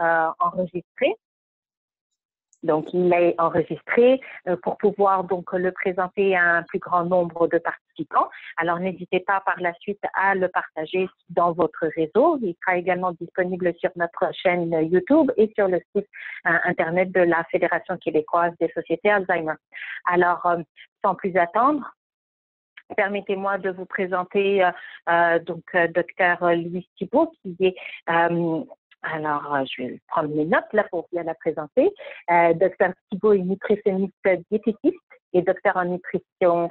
enregistré. Donc, il est enregistré pour pouvoir donc le présenter à un plus grand nombre de participants. Alors, n'hésitez pas par la suite à le partager dans votre réseau. Il sera également disponible sur notre chaîne YouTube et sur le site Internet de la Fédération québécoise des sociétés Alzheimer. Alors, sans plus attendre, permettez-moi de vous présenter Dr Louise Thibault, qui est je vais prendre mes notes là pour bien la présenter. Dr Thibault est nutritionniste diététiste et docteur en nutrition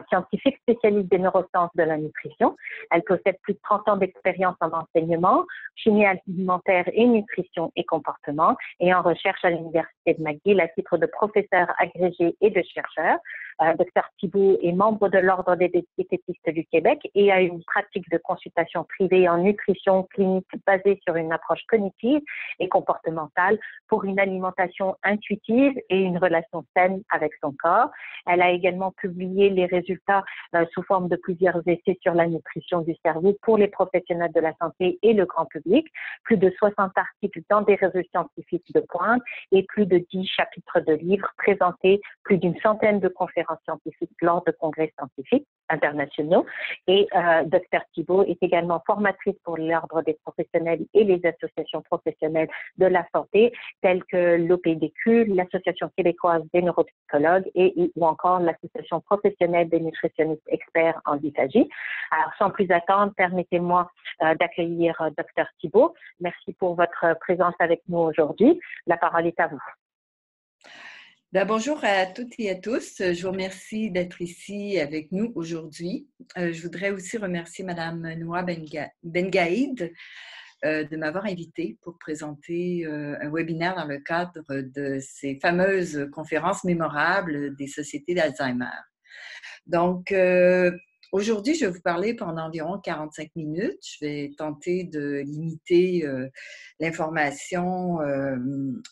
scientifique spécialiste des neurosciences de la nutrition. Elle possède plus de 30 ans d'expérience en enseignement, chimie alimentaire et nutrition et comportement, et en recherche à l'Université de McGill à titre de professeur agrégé et de chercheur. Dr Thibault est membre de l'Ordre des diététistes du Québec et a une pratique de consultation privée en nutrition clinique basée sur une approche cognitive et comportementale pour une alimentation intuitive et une relation saine avec son corps. Elle a également publié les résultats sous forme de plusieurs essais sur la nutrition du cerveau pour les professionnels de la santé et le grand public, plus de 60 articles dans des revues scientifiques de pointe et plus de 10 chapitres de livres présentés, plus d'une centaine de conférences scientifiques lors de congrès scientifiques internationaux. Et Dr Thibault est également formatrice pour l'Ordre des professionnels et les associations professionnelles de la santé, telles que l'OPDQ, l'Association québécoise des neuropsychologues ou encore l'Association professionnelle des nutritionnistes experts en dysphagie. Alors, sans plus attendre, permettez-moi d'accueillir Dr Thibault. Merci pour votre présence avec nous aujourd'hui. La parole est à vous. Bonjour à toutes et à tous. Je vous remercie d'être ici avec nous aujourd'hui. Je voudrais aussi remercier Mme Noa Bengaïd de m'avoir invitée pour présenter un webinaire dans le cadre de ces fameuses conférences mémorables des sociétés d'Alzheimer. Donc, aujourd'hui, je vais vous parler pendant environ 45 minutes. Je vais tenter de limiter l'information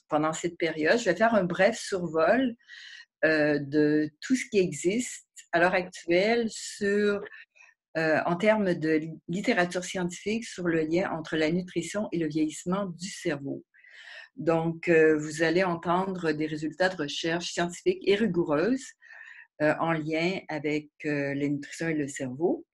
pendant cette période. Je vais faire un bref survol de tout ce qui existe à l'heure actuelle en termes de littérature scientifique sur le lien entre la nutrition et le vieillissement du cerveau. Donc, vous allez entendre des résultats de recherche scientifiques et rigoureuses en lien avec la nutrition et le cerveau.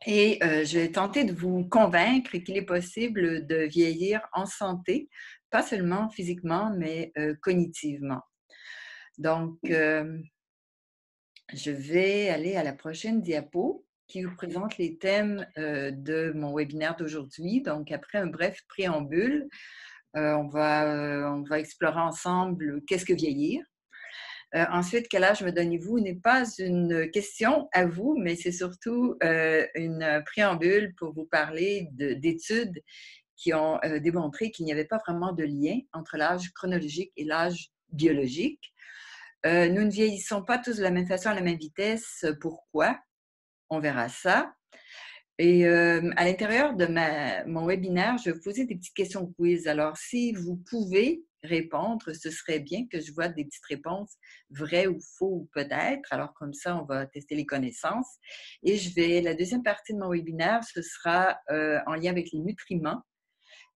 Et je vais tenter de vous convaincre qu'il est possible de vieillir en santé, pas seulement physiquement, mais cognitivement. Donc, je vais aller à la prochaine diapo qui vous présente les thèmes de mon webinaire d'aujourd'hui. Donc, après un bref préambule, on va explorer ensemble qu'est-ce que vieillir. Ensuite, quel âge me donnez-vous n'est pas une question à vous, mais c'est surtout une préambule pour vous parler d'études qui ont démontré qu'il n'y avait pas vraiment de lien entre l'âge chronologique et l'âge biologique. Nous ne vieillissons pas tous de la même façon, à la même vitesse. Pourquoi? On verra ça. Et à l'intérieur de mon webinaire, je vais vous poser des petites questions quiz. Alors, si vous pouvez répondre, ce serait bien que je vois des petites réponses vraies ou faux ou peut-être. Alors, comme ça, on va tester les connaissances. Et la deuxième partie de mon webinaire, ce sera en lien avec les nutriments,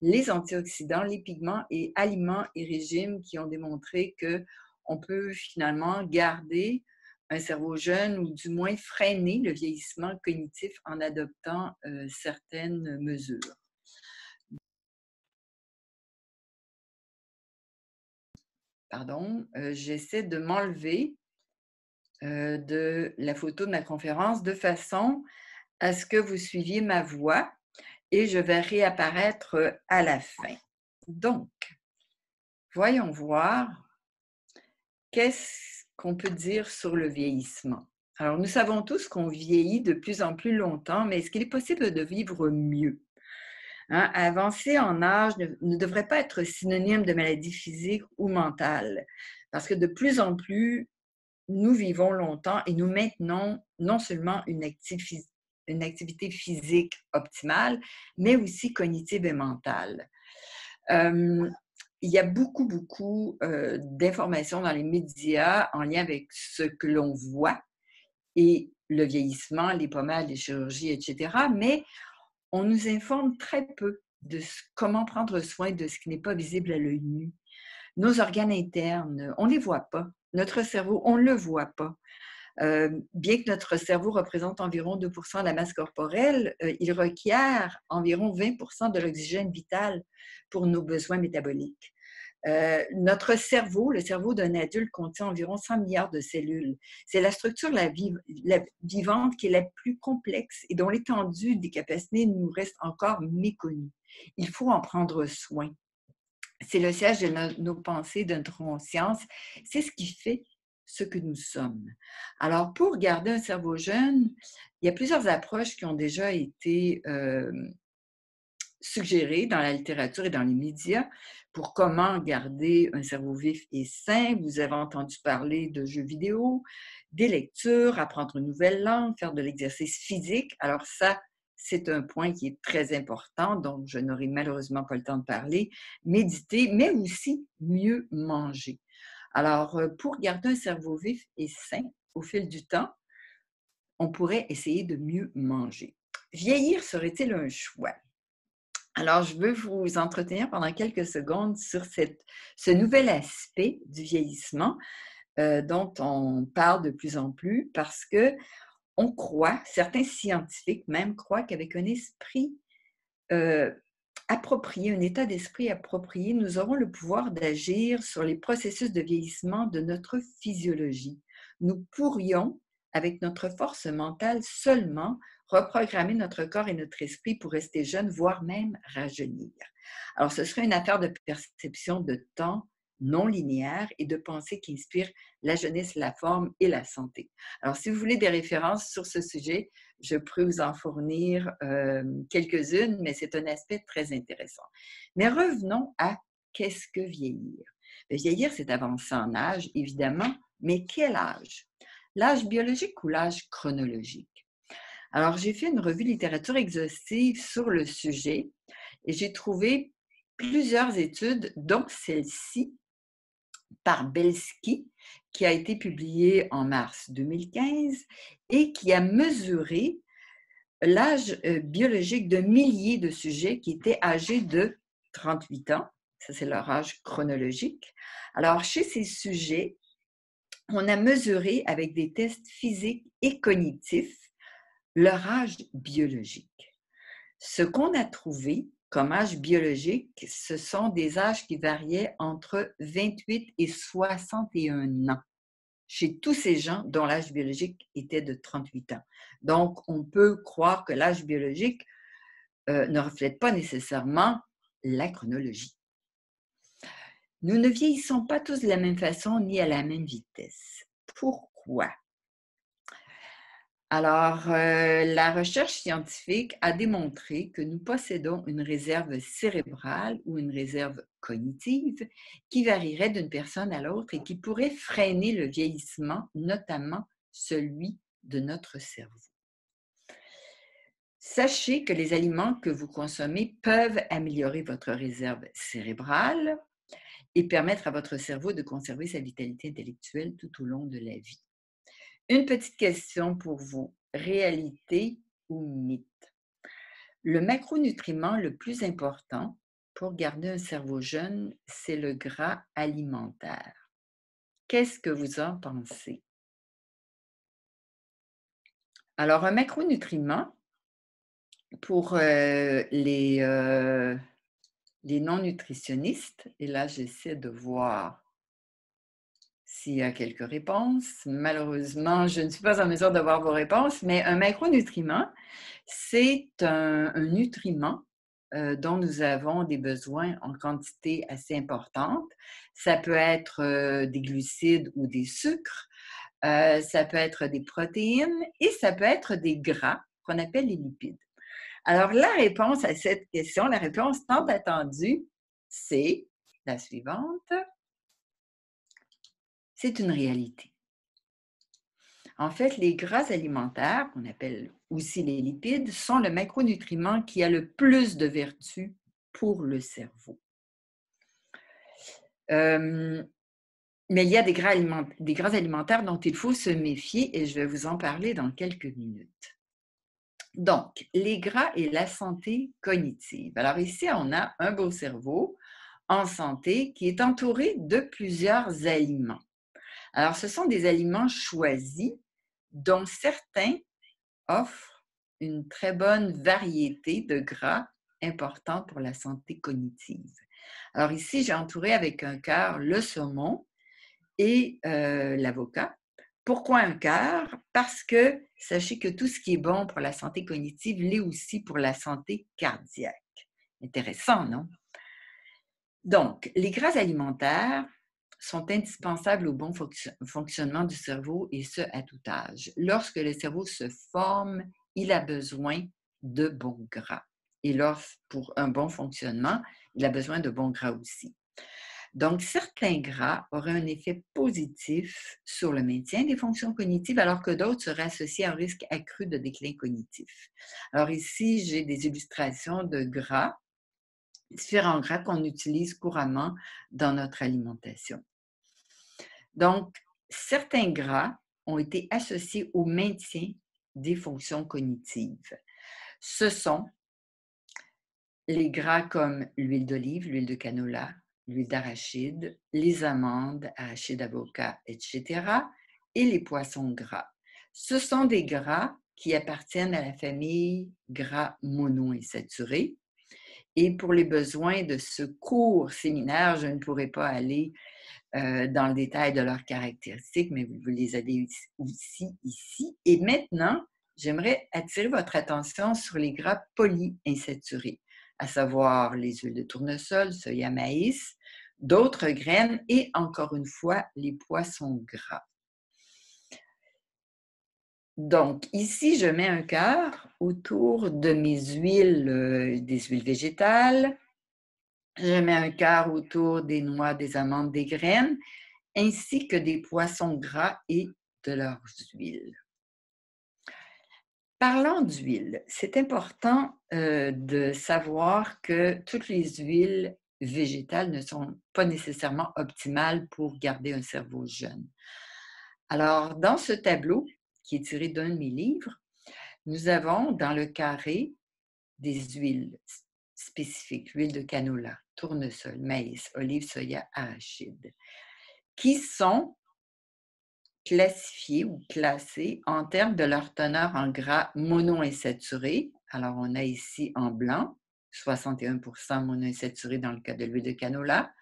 les antioxydants, les pigments et aliments et régimes qui ont démontré qu'on peut finalement garder un cerveau jeune ou du moins freiner le vieillissement cognitif en adoptant certaines mesures. Pardon, j'essaie de m'enlever de la photo de ma conférence de façon à ce que vous suiviez ma voix et je vais réapparaître à la fin. Donc, voyons voir qu'est-ce qu'on peut dire sur le vieillissement. Alors, nous savons tous qu'on vieillit de plus en plus longtemps, mais est-ce qu'il est possible de vivre mieux? Avancer en âge ne devrait pas être synonyme de maladie physique ou mentale, parce que de plus en plus, nous vivons longtemps et nous maintenons non seulement une activité physique optimale, mais aussi cognitive et mentale. Il y a beaucoup d'informations dans les médias en lien avec ce que l'on voit et le vieillissement, les pommades, les chirurgies, etc. Mais on nous informe très peu de comment prendre soin de ce qui n'est pas visible à l'œil nu. Nos organes internes, on ne les voit pas. Notre cerveau, on ne le voit pas. Bien que notre cerveau représente environ 2% de la masse corporelle, il requiert environ 20% de l'oxygène vital pour nos besoins métaboliques. Notre cerveau, le cerveau d'un adulte, contient environ 100 milliards de cellules. C'est la structure vivante qui est la plus complexe et dont l'étendue des capacités nous reste encore méconnue. Il faut en prendre soin. C'est le siège de nos pensées, de notre conscience. C'est ce qui fait ce que nous sommes. Alors, pour garder un cerveau jeune, il y a plusieurs approches qui ont déjà été suggérées dans la littérature et dans les médias pour comment garder un cerveau vif et sain. Vous avez entendu parler de jeux vidéo, des lectures, apprendre une nouvelle langue, faire de l'exercice physique. Alors ça, c'est un point qui est très important, dont je n'aurai malheureusement pas le temps de parler. Méditer, mais aussi mieux manger. Alors, pour garder un cerveau vif et sain au fil du temps, on pourrait essayer de mieux manger. Vieillir serait-il un choix? Alors, je veux vous entretenir pendant quelques secondes sur ce nouvel aspect du vieillissement dont on parle de plus en plus parce que on croit, certains scientifiques même croient qu'avec un esprit approprié, un état d'esprit approprié, nous aurons le pouvoir d'agir sur les processus de vieillissement de notre physiologie. Nous pourrions, avec notre force mentale seulement, reprogrammer notre corps et notre esprit pour rester jeunes, voire même rajeunir. Alors, ce serait une affaire de perception de temps non linéaire et de pensée qui inspire la jeunesse, la forme et la santé. Alors, si vous voulez des références sur ce sujet, je peux vous en fournir quelques-unes, mais c'est un aspect très intéressant. Mais revenons à qu'est-ce que vieillir? Vieillir, c'est avancer en âge, évidemment, mais quel âge? L'âge biologique ou l'âge chronologique? Alors, j'ai fait une revue littérature exhaustive sur le sujet et j'ai trouvé plusieurs études, dont celle-ci, par Belsky, qui a été publiée en mars 2015 et qui a mesuré l'âge biologique de milliers de sujets qui étaient âgés de 38 ans. Ça, c'est leur âge chronologique. Alors, chez ces sujets, on a mesuré avec des tests physiques et cognitifs leur âge biologique. Ce qu'on a trouvé comme âge biologique, ce sont des âges qui variaient entre 28 et 61 ans chez tous ces gens dont l'âge biologique était de 38 ans. Donc, on peut croire que l'âge biologique ne reflète pas nécessairement la chronologie. Nous ne vieillissons pas tous de la même façon ni à la même vitesse. Pourquoi? Alors, la recherche scientifique a démontré que nous possédons une réserve cérébrale ou une réserve cognitive qui varierait d'une personne à l'autre et qui pourrait freiner le vieillissement, notamment celui de notre cerveau. Sachez que les aliments que vous consommez peuvent améliorer votre réserve cérébrale et permettre à votre cerveau de conserver sa vitalité intellectuelle tout au long de la vie. Une petite question pour vous. Réalité ou mythe? Le macronutriment le plus important pour garder un cerveau jeune, c'est le gras alimentaire. Qu'est-ce que vous en pensez? Alors, un macronutriment, pour les non-nutritionnistes, et là, j'essaie de voir s'il y a quelques réponses. Malheureusement, je ne suis pas en mesure d'avoir vos réponses, mais un macronutriment, c'est un nutriment dont nous avons des besoins en quantité assez importante. Ça peut être des glucides ou des sucres, ça peut être des protéines et ça peut être des gras qu'on appelle les lipides. Alors, la réponse à cette question, la réponse tant attendue, c'est la suivante. C'est une réalité. En fait, les gras alimentaires, qu'on appelle aussi les lipides, sont le macronutriment qui a le plus de vertus pour le cerveau. Mais il y a des gras alimentaires dont il faut se méfier et je vais vous en parler dans quelques minutes. Donc, les gras et la santé cognitive. Alors ici, on a un beau cerveau en santé qui est entouré de plusieurs aliments. Alors, ce sont des aliments choisis dont certains offrent une très bonne variété de gras importants pour la santé cognitive. Alors ici, j'ai entouré avec un cœur le saumon et l'avocat. Pourquoi un cœur? Parce que sachez que tout ce qui est bon pour la santé cognitive l'est aussi pour la santé cardiaque. Intéressant, non? Donc, les gras alimentaires sont indispensables au bon fonctionnement du cerveau et ce, à tout âge. Lorsque le cerveau se forme, il a besoin de bons gras. Et pour un bon fonctionnement, il a besoin de bons gras aussi. Donc, certains gras auraient un effet positif sur le maintien des fonctions cognitives, alors que d'autres seraient associés à un risque accru de déclin cognitif. Alors ici, j'ai des illustrations de gras, différents gras qu'on utilise couramment dans notre alimentation. Donc, certains gras ont été associés au maintien des fonctions cognitives. Ce sont les gras comme l'huile d'olive, l'huile de canola, l'huile d'arachide, les amandes, arachides, avocats, etc. et les poissons gras. Ce sont des gras qui appartiennent à la famille gras monoinsaturés. Et pour les besoins de ce court séminaire, je ne pourrai pas aller dans le détail de leurs caractéristiques, mais vous les avez aussi ici. Et maintenant, j'aimerais attirer votre attention sur les gras polyinsaturés, à savoir les huiles de tournesol, soya, maïs, d'autres graines et encore une fois, les poissons gras. Donc, ici, je mets un cœur autour de mes huiles, des huiles végétales. Je mets un cœur autour des noix, des amandes, des graines, ainsi que des poissons gras et de leurs huiles. Parlant d'huile, c'est important de savoir que toutes les huiles végétales ne sont pas nécessairement optimales pour garder un cerveau jeune. Alors, dans ce tableau, qui est tiré d'un de mes livres, nous avons dans le carré des huiles spécifiques, l'huile de canola, tournesol, maïs, olive, soya, arachide, qui sont classifiées ou classées en termes de leur teneur en gras monoinsaturés. Alors, on a ici en blanc 61% monoinsaturés dans le cas de l'huile de canola,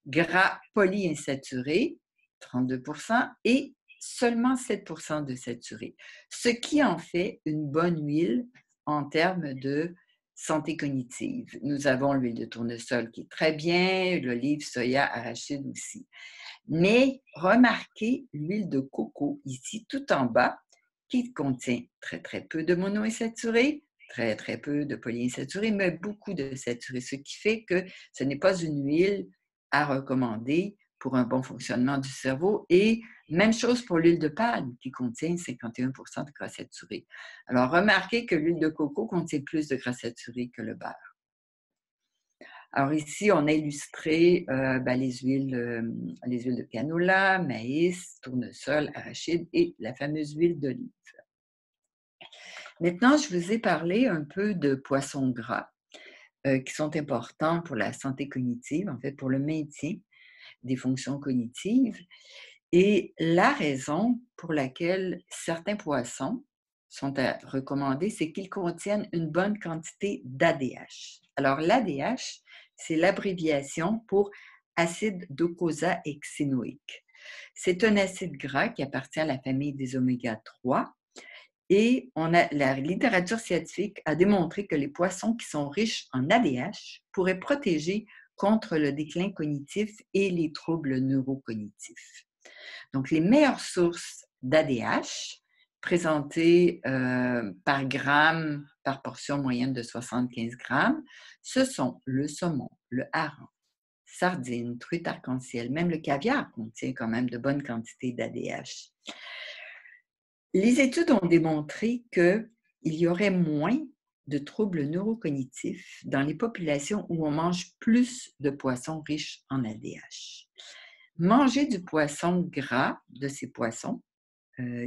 gras polyinsaturés 32% et seulement 7% de saturés, ce qui en fait une bonne huile en termes de santé cognitive. Nous avons l'huile de tournesol qui est très bien, l'olive, soya, arachide aussi. Mais remarquez l'huile de coco ici tout en bas qui contient très très peu de monoinsaturés, très très peu de polyinsaturés, mais beaucoup de saturés, ce qui fait que ce n'est pas une huile à recommander pour un bon fonctionnement du cerveau. Et même chose pour l'huile de palme qui contient 51% de gras saturés. Alors remarquez que l'huile de coco contient plus de gras saturés que le beurre. Alors ici, on a illustré les huiles de canola, maïs, tournesol, arachide et la fameuse huile d'olive. Maintenant, je vous ai parlé un peu de poissons gras qui sont importants pour la santé cognitive, en fait pour le maintien des fonctions cognitives. Et la raison pour laquelle certains poissons sont à recommander, c'est qu'ils contiennent une bonne quantité d'ADH. Alors l'ADH, c'est l'abréviation pour acide docosahexaénoïque. C'est un acide gras qui appartient à la famille des oméga 3 et la littérature scientifique a démontré que les poissons qui sont riches en ADH pourraient protéger contre le déclin cognitif et les troubles neurocognitifs. Donc, les meilleures sources d'ADH, présentées par gramme, par portion moyenne de 75 grammes, ce sont le saumon, le hareng, sardines, truites arc-en-ciel, même le caviar contient quand même de bonnes quantités d'ADH. Les études ont démontré qu'il y aurait moins de troubles neurocognitifs dans les populations où on mange plus de poissons riches en ADH. Manger du poisson gras, de ces poissons,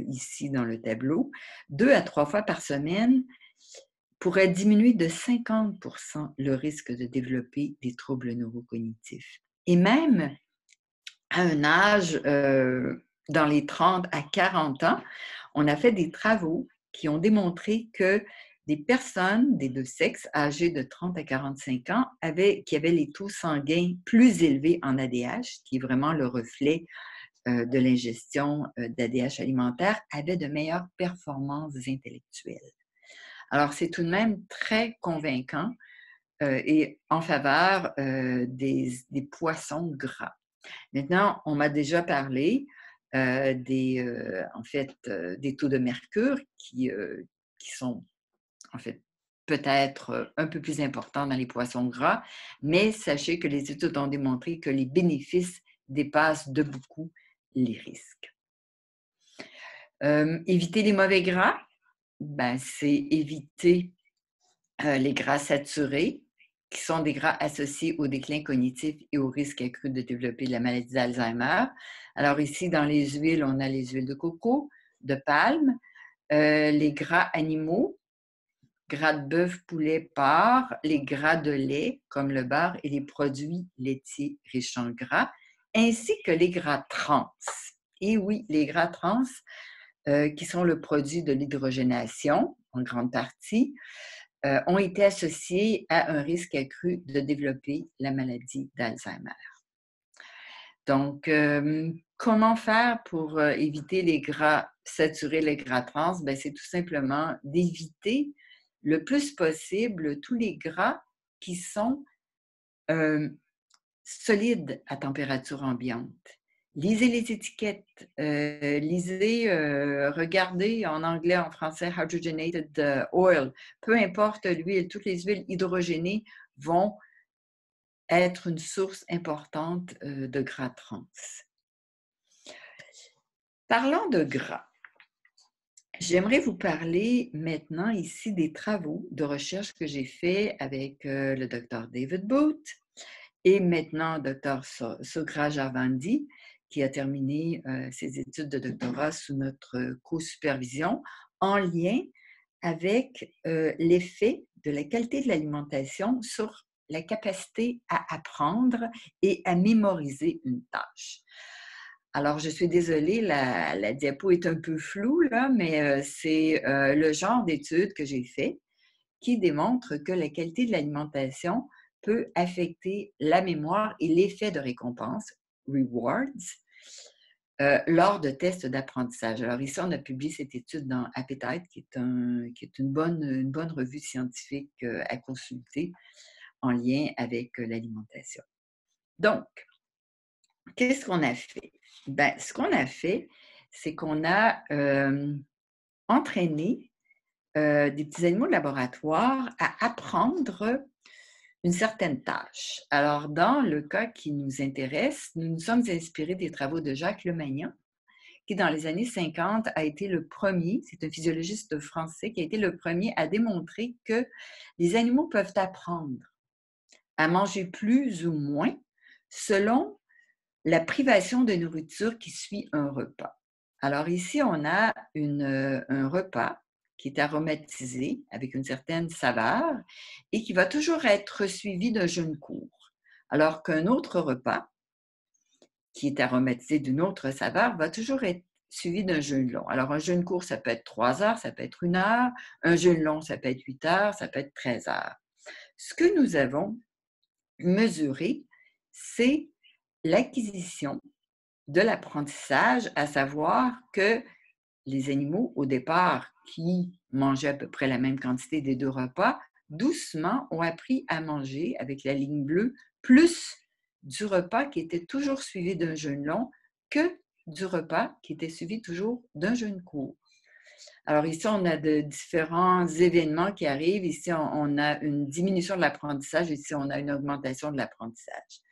ici dans le tableau, 2 à 3 fois par semaine, pourrait diminuer de 50% le risque de développer des troubles neurocognitifs. Et même à un âge, dans les 30 à 40 ans, on a fait des travaux qui ont démontré que des personnes des deux sexes âgées de 30 à 45 ans qui avaient les taux sanguins plus élevés en ADH, qui est vraiment le reflet de l'ingestion d'ADH alimentaire, avaient de meilleures performances intellectuelles. Alors, c'est tout de même très convaincant et en faveur des poissons gras. Maintenant, on m'a déjà parlé des taux de mercure qui sont en fait peut-être un peu plus importants dans les poissons gras, mais sachez que les études ont démontré que les bénéfices dépassent de beaucoup les risques. Éviter les mauvais gras, c'est éviter les gras saturés, qui sont des gras associés au déclin cognitif et au risque accru de développer la maladie d'Alzheimer. Alors ici, dans les huiles, on a les huiles de coco, de palme, les gras animaux, gras de bœuf, poulet, porc, les gras de lait, comme le beurre et les produits laitiers riches en gras, ainsi que les gras trans. Et oui, les gras trans, qui sont le produit de l'hydrogénation, en grande partie, ont été associés à un risque accru de développer la maladie d'Alzheimer. Donc, comment faire pour éviter les gras saturés, les gras trans? C'est tout simplement d'éviter le plus possible tous les gras qui sont solides à température ambiante. Lisez les étiquettes, regardez en anglais, en français, hydrogenated oil. Peu importe l'huile, toutes les huiles hydrogénées vont être une source importante de gras trans. Parlant de gras, j'aimerais vous parler maintenant ici des travaux de recherche que j'ai faits avec le Dr David Booth et maintenant Dr Sukraj Arvandi, qui a terminé ses études de doctorat sous notre co-supervision en lien avec l'effet de la qualité de l'alimentation sur la capacité à apprendre et à mémoriser une tâche. Alors, je suis désolée, la diapo est un peu floue, là, mais c'est le genre d'études que j'ai fait qui démontre que la qualité de l'alimentation peut affecter la mémoire et l'effet de récompense, rewards, lors de tests d'apprentissage. Alors ici, on a publié cette étude dans Appetite, qui est une bonne revue scientifique à consulter en lien avec l'alimentation. Donc, qu'est-ce qu'on a fait? Ce qu'on a fait, c'est qu'on a entraîné des petits animaux de laboratoire à apprendre une certaine tâche. Alors, dans le cas qui nous intéresse, nous nous sommes inspirés des travaux de Jacques Lemagnan, qui, dans les années 50, a été le premier, c'est un physiologiste français, qui a été le premier à démontrer que les animaux peuvent apprendre à manger plus ou moins selon la privation de nourriture qui suit un repas. Alors ici, on a un repas qui est aromatisé avec une certaine saveur et qui va toujours être suivi d'un jeûne court. Alors qu'un autre repas, qui est aromatisé d'une autre saveur, va toujours être suivi d'un jeûne long. Alors un jeûne court, ça peut être 3 heures, ça peut être 1 heure. Un jeûne long, ça peut être 8 heures, ça peut être 13 heures. Ce que nous avons mesuré, c'est l'acquisition de l'apprentissage, à savoir que les animaux, au départ, qui mangeaient à peu près la même quantité des 2 repas, doucement ont appris à manger avec la ligne bleue plus du repas qui était toujours suivi d'un jeûne long que du repas qui était suivi toujours d'un jeûne court. Alors ici, on a de différents événements qui arrivent. Ici, on a une diminution de l'apprentissage. Ici, on a une augmentation de l'apprentissage.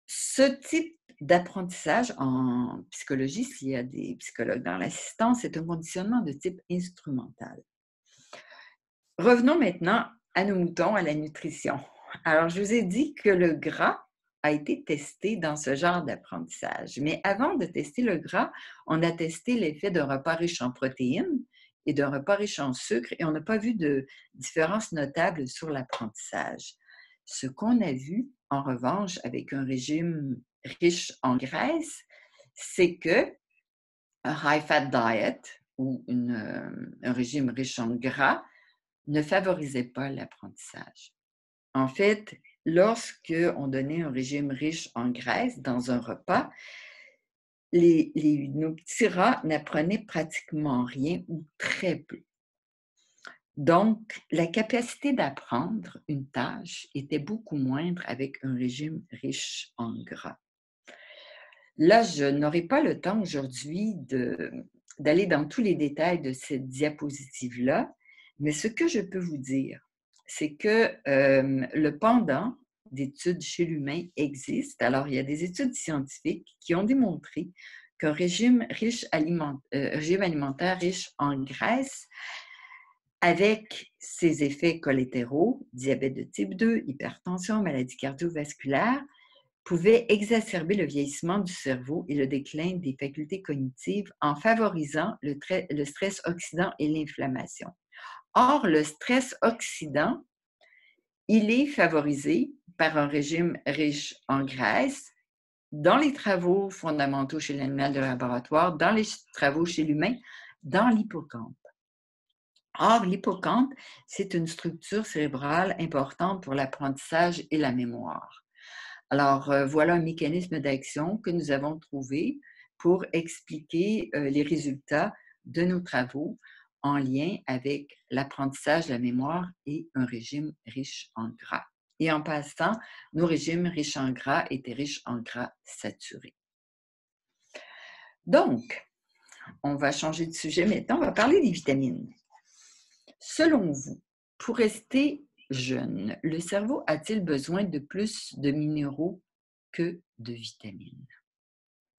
Ce type d'apprentissage en psychologie, s'il y a des psychologues dans l'assistance, c'est un conditionnement de type instrumental. Revenons maintenant à nos moutons, à la nutrition. Alors, je vous ai dit que le gras a été testé dans ce genre d'apprentissage. Mais avant de tester le gras, on a testé l'effet d'un repas riche en protéines et d'un repas riche en sucre et on n'a pas vu de différence notable sur l'apprentissage. Ce qu'on a vu, en revanche, avec un régime riche en graisse, c'est que un high-fat diet ou un régime riche en gras ne favorisait pas l'apprentissage. En fait, lorsqu'on donnait un régime riche en graisse dans un repas, nos petits rats n'apprenaient pratiquement rien ou très peu. Donc, la capacité d'apprendre une tâche était beaucoup moindre avec un régime riche en gras. Là, je n'aurai pas le temps aujourd'hui d'aller dans tous les détails de cette diapositive-là, mais ce que je peux vous dire, c'est que le pendant d'études chez l'humain existe. Alors, il y a des études scientifiques qui ont démontré qu'un régime alimentaire riche en graisse, avec ses effets collatéraux, diabète de type 2, hypertension, maladie cardiovasculaire, pouvait exacerber le vieillissement du cerveau et le déclin des facultés cognitives en favorisant le stress oxydant et l'inflammation. Or, le stress oxydant, il est favorisé par un régime riche en graisse dans les travaux fondamentaux chez l'animal de laboratoire, dans les travaux chez l'humain, dans l'hippocampe. Or, l'hippocampe, c'est une structure cérébrale importante pour l'apprentissage et la mémoire. Alors, voilà un mécanisme d'action que nous avons trouvé pour expliquer les résultats de nos travaux en lien avec l'apprentissage, la mémoire et un régime riche en gras. Et en passant, nos régimes riches en gras étaient riches en gras saturés. Donc, on va changer de sujet maintenant, on va parler des vitamines. Selon vous, pour rester jeune, le cerveau a-t-il besoin de plus de minéraux que de vitamines?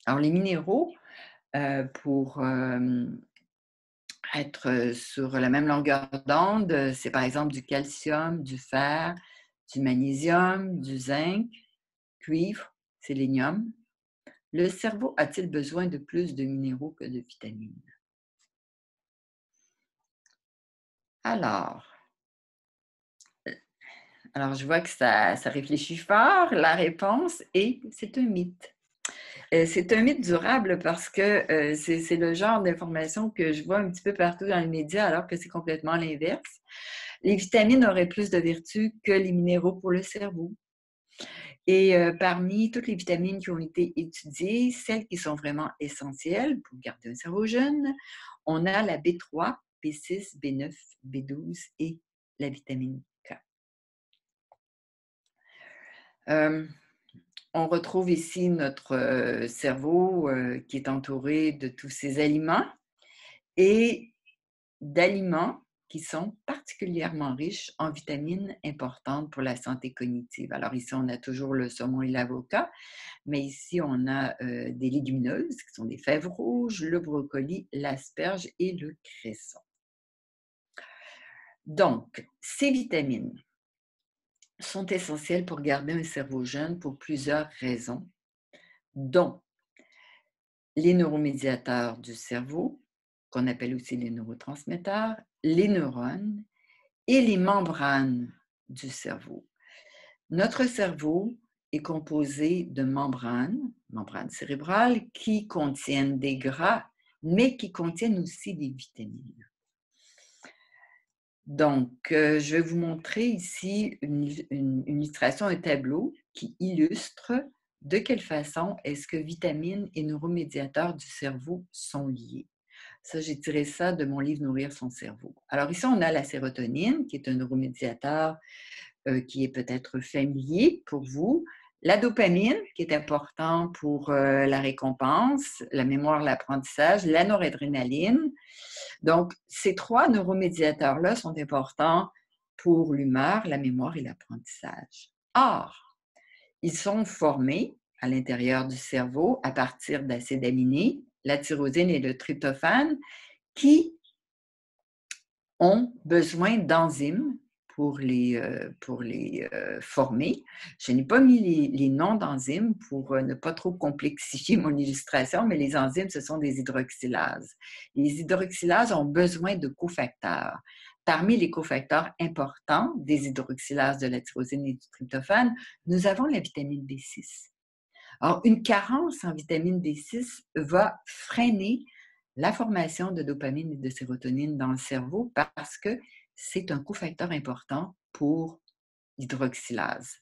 Alors, les minéraux, pour être sur la même longueur d'onde, c'est par exemple du calcium, du fer, du magnésium, du zinc, cuivre, sélénium. Le cerveau a-t-il besoin de plus de minéraux que de vitamines? Alors, je vois que ça réfléchit fort. La réponse est c'est un mythe. C'est un mythe durable parce que c'est le genre d'information que je vois un petit peu partout dans les médias alors que c'est complètement l'inverse. Les vitamines auraient plus de vertus que les minéraux pour le cerveau. Et parmi toutes les vitamines qui ont été étudiées, celles qui sont vraiment essentielles pour garder un cerveau jeune, on a la B3, B6, B9, B12 et la vitamine K. On retrouve ici notre cerveau qui est entouré de tous ces aliments et d'aliments qui sont particulièrement riches en vitamines importantes pour la santé cognitive. Alors ici, on a toujours le saumon et l'avocat, mais ici, on a des légumineuses qui sont des fèves rouges, le brocoli, l'asperge et le cresson. Donc, ces vitamines sont essentielles pour garder un cerveau jeune pour plusieurs raisons, dont les neuromédiateurs du cerveau, qu'on appelle aussi les neurotransmetteurs, les neurones et les membranes du cerveau. Notre cerveau est composé de membranes cérébrales qui contiennent des gras, mais qui contiennent aussi des vitamines. Donc, je vais vous montrer ici une illustration, un tableau qui illustre de quelle façon est-ce que vitamines et neuromédiateurs du cerveau sont liés. Ça, j'ai tiré ça de mon livre « Nourrir son cerveau ». Alors ici, on a la sérotonine, qui est un neuromédiateur qui est peut-être familier pour vous. La dopamine, qui est important pour la récompense, la mémoire, l'apprentissage, la noradrénaline. Donc, ces trois neuromédiateurs-là sont importants pour l'humeur, la mémoire et l'apprentissage. Or, ils sont formés à l'intérieur du cerveau à partir d'acides aminés, la tyrosine et le tryptophane, qui ont besoin d'enzymes pour les former. Je n'ai pas mis les noms d'enzymes pour ne pas trop complexifier mon illustration, mais les enzymes, ce sont des hydroxylases. Les hydroxylases ont besoin de cofacteurs. Parmi les cofacteurs importants des hydroxylases de la tyrosine et du tryptophane, nous avons la vitamine B6. Alors, une carence en vitamine B6 va freiner la formation de dopamine et de sérotonine dans le cerveau parce que c'est un cofacteur important pour l'hydroxylase.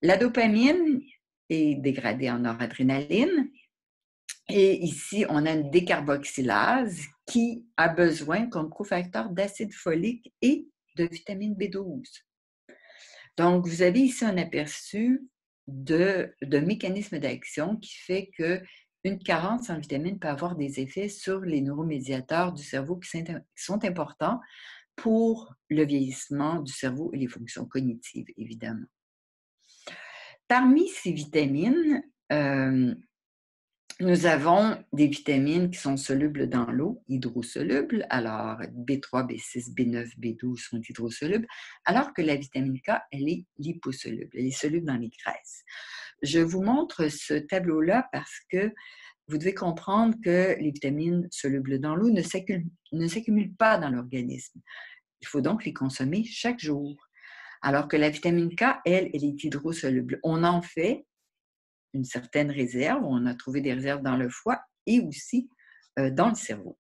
La dopamine est dégradée en noradrénaline et ici, on a une décarboxylase qui a besoin comme cofacteur d'acide folique et de vitamine B12. Donc, vous avez ici un aperçu de mécanisme d'action qui fait qu'une carence en vitamine peut avoir des effets sur les neuromédiateurs du cerveau qui sont importants pour le vieillissement du cerveau et les fonctions cognitives, évidemment. Parmi ces vitamines, nous avons des vitamines qui sont solubles dans l'eau, hydrosolubles. Alors, B3, B6, B9, B12 sont hydrosolubles, alors que la vitamine K, elle est liposoluble. Elle est soluble dans les graisses. Je vous montre ce tableau-là parce que vous devez comprendre que les vitamines solubles dans l'eau ne s'accumulent pas dans l'organisme. Il faut donc les consommer chaque jour. Alors que la vitamine K, elle est hydrosoluble. On en fait une certaine réserve, on a trouvé des réserves dans le foie et aussi dans le cerveau.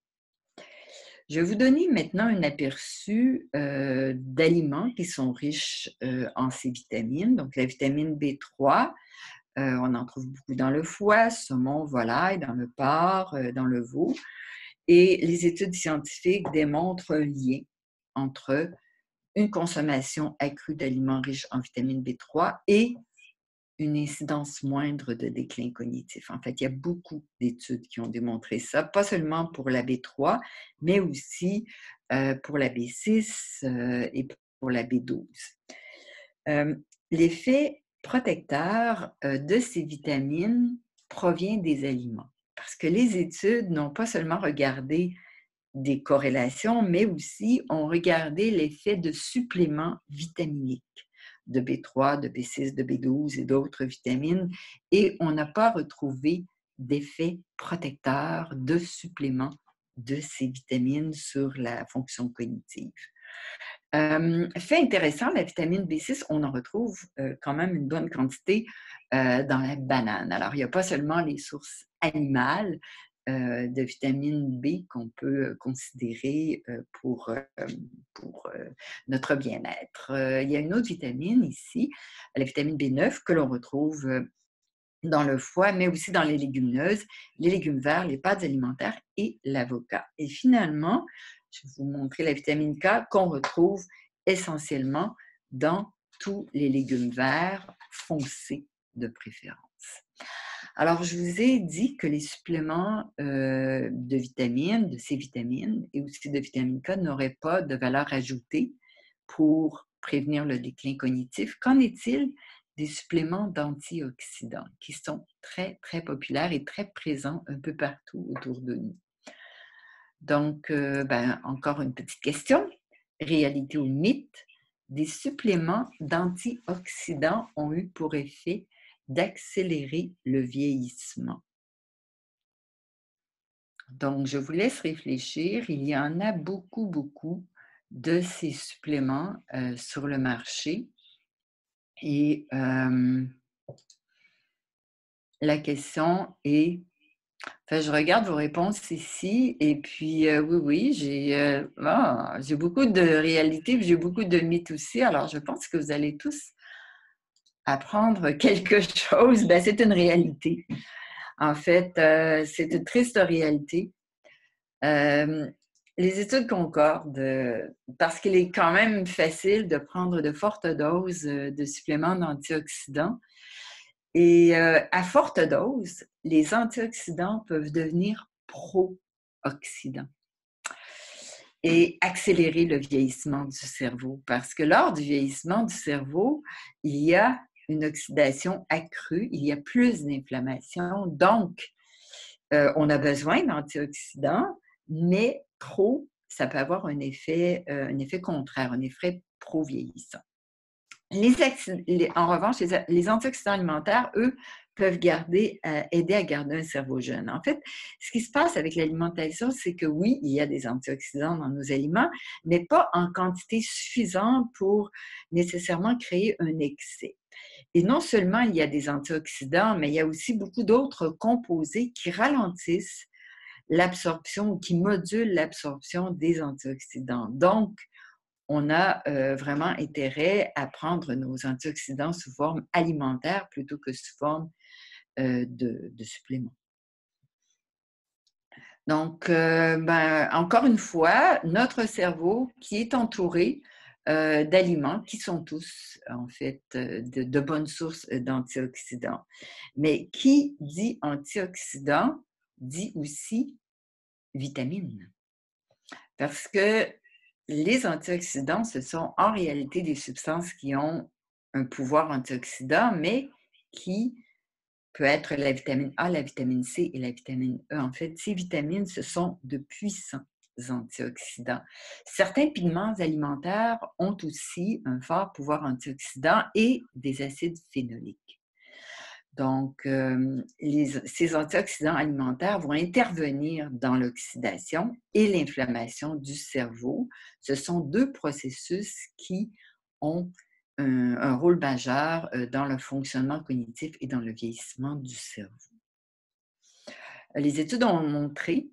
Je vais vous donner maintenant un aperçu d'aliments qui sont riches en ces vitamines. Donc, la vitamine B3, on en trouve beaucoup dans le foie, saumon, volaille, dans le porc, dans le veau. Et les études scientifiques démontrent un lien entre une consommation accrue d'aliments riches en vitamine B3 et une incidence moindre de déclin cognitif. En fait, il y a beaucoup d'études qui ont démontré ça, pas seulement pour la B3, mais aussi pour la B6 et pour la B12. L'effet protecteur de ces vitamines provient des aliments, parce que les études n'ont pas seulement regardé des corrélations, mais aussi ont regardé l'effet de suppléments vitaminiques de B3, de B6, de B12 et d'autres vitamines, et on n'a pas retrouvé d'effet protecteur de supplément de ces vitamines sur la fonction cognitive. Fait intéressant, la vitamine B6, on en retrouve quand même une bonne quantité dans la banane. Alors, il n'y a pas seulement les sources animales de vitamine B qu'on peut considérer pour notre bien-être. Il y a une autre vitamine ici, la vitamine B9, que l'on retrouve dans le foie, mais aussi dans les légumineuses, les légumes verts, les pâtes alimentaires et l'avocat. Et finalement, je vais vous montrer la vitamine K qu'on retrouve essentiellement dans tous les légumes verts foncés de préférence. Alors, je vous ai dit que les suppléments de vitamines, de ces vitamines et aussi de vitamine K n'auraient pas de valeur ajoutée pour prévenir le déclin cognitif. Qu'en est-il des suppléments d'antioxydants qui sont très, très populaires et très présents un peu partout autour de nous? Donc, encore une petite question. Réalité ou mythe? Des suppléments d'antioxydants ont eu pour effet d'accélérer le vieillissement. Donc, je vous laisse réfléchir. Il y en a beaucoup, beaucoup de ces suppléments sur le marché. Et la question est, je regarde vos réponses ici et puis oui, j'ai beaucoup de réalité, j'ai beaucoup de mythes aussi. Alors, je pense que vous allez tous apprendre quelque chose. C'est une réalité. En fait, c'est une triste réalité. Les études concordent parce qu'il est quand même facile de prendre de fortes doses de suppléments d'antioxydants. Et à forte dose, les antioxydants peuvent devenir pro-oxydants et accélérer le vieillissement du cerveau. Parce que lors du vieillissement du cerveau, il y a une oxydation accrue, il y a plus d'inflammation. Donc, on a besoin d'antioxydants, mais trop, ça peut avoir un effet contraire, un effet pro-vieillissant. En revanche, les antioxydants alimentaires, eux, peuvent aider à garder un cerveau jeune. En fait, ce qui se passe avec l'alimentation, c'est que oui, il y a des antioxydants dans nos aliments, mais pas en quantité suffisante pour nécessairement créer un excès. Et non seulement il y a des antioxydants, mais il y a aussi beaucoup d'autres composés qui ralentissent l'absorption ou qui modulent l'absorption des antioxydants. Donc, on a vraiment intérêt à prendre nos antioxydants sous forme alimentaire plutôt que sous forme de suppléments. Donc, encore une fois, notre cerveau qui est entouré d'aliments qui sont tous, en fait, de bonnes sources d'antioxydants. Mais qui dit antioxydants dit aussi vitamines. Parce que les antioxydants, ce sont en réalité des substances qui ont un pouvoir antioxydant, mais qui peut être la vitamine A, la vitamine C et la vitamine E. En fait, ces vitamines, ce sont de puissants antioxydants. Certains pigments alimentaires ont aussi un fort pouvoir antioxydant et des acides phénoliques. Donc, ces antioxydants alimentaires vont intervenir dans l'oxydation et l'inflammation du cerveau. Ce sont deux processus qui ont un rôle majeur dans le fonctionnement cognitif et dans le vieillissement du cerveau. Les études ont montré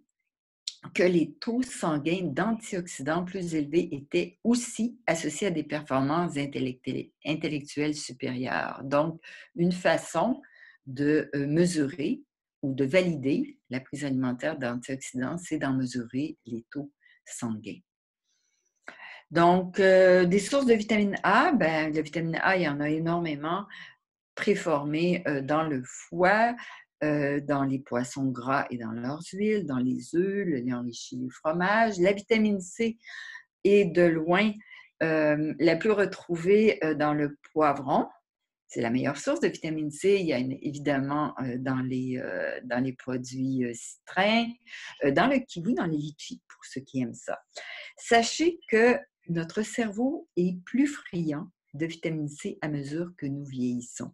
que les taux sanguins d'antioxydants plus élevés étaient aussi associés à des performances intellectuelles supérieures. Donc, une façon de mesurer ou de valider la prise alimentaire d'antioxydants, c'est d'en mesurer les taux sanguins. Donc, des sources de vitamine A, la vitamine A, il y en a énormément préformées dans le foie, dans les poissons gras et dans leurs huiles, dans les œufs, le lait enrichi, les fromages. La vitamine C est de loin la plus retrouvée dans le poivron. C'est la meilleure source de vitamine C. Il y a évidemment dans les produits citrins, dans le kiwi, dans les litchis, pour ceux qui aiment ça. Sachez que notre cerveau est plus friand de vitamine C à mesure que nous vieillissons.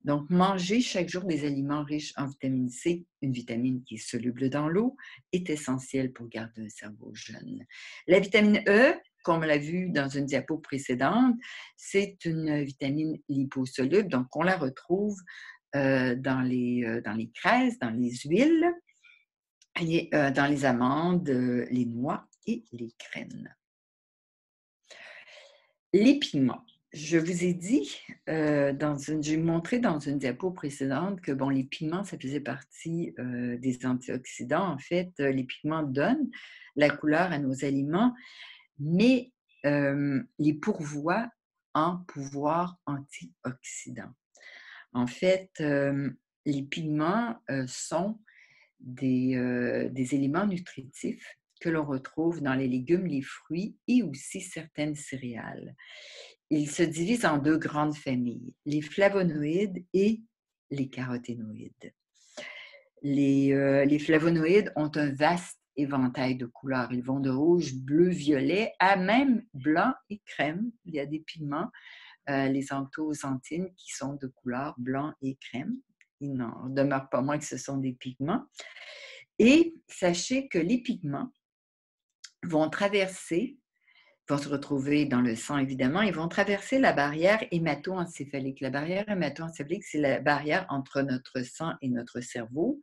Donc, manger chaque jour des aliments riches en vitamine C, une vitamine qui est soluble dans l'eau, est essentiel pour garder un cerveau jeune. La vitamine E, comme on l'a vu dans une diapo précédente, c'est une vitamine liposoluble, donc on la retrouve dans les graisses, dans les huiles, dans les amandes, les noix et les graines. Les pigments. Je vous ai dit, j'ai montré dans une diapo précédente que les pigments, ça faisait partie des antioxydants. En fait, les pigments donnent la couleur à nos aliments, mais les pourvoient en pouvoir antioxydant. En fait, les pigments sont des éléments nutritifs que l'on retrouve dans les légumes, les fruits et aussi certaines céréales. Ils se divisent en deux grandes familles, les flavonoïdes et les caroténoïdes. Les flavonoïdes ont un vaste éventail de couleurs. Ils vont de rouge, bleu, violet à même blanc et crème. Il y a des pigments, les anthocyanines, qui sont de couleur blanc et crème. Il n'en demeure pas moins que ce sont des pigments. Et sachez que les pigments vont se retrouver dans le sang, évidemment, ils vont traverser la barrière hémato-encéphalique. La barrière hémato-encéphalique, c'est la barrière entre notre sang et notre cerveau.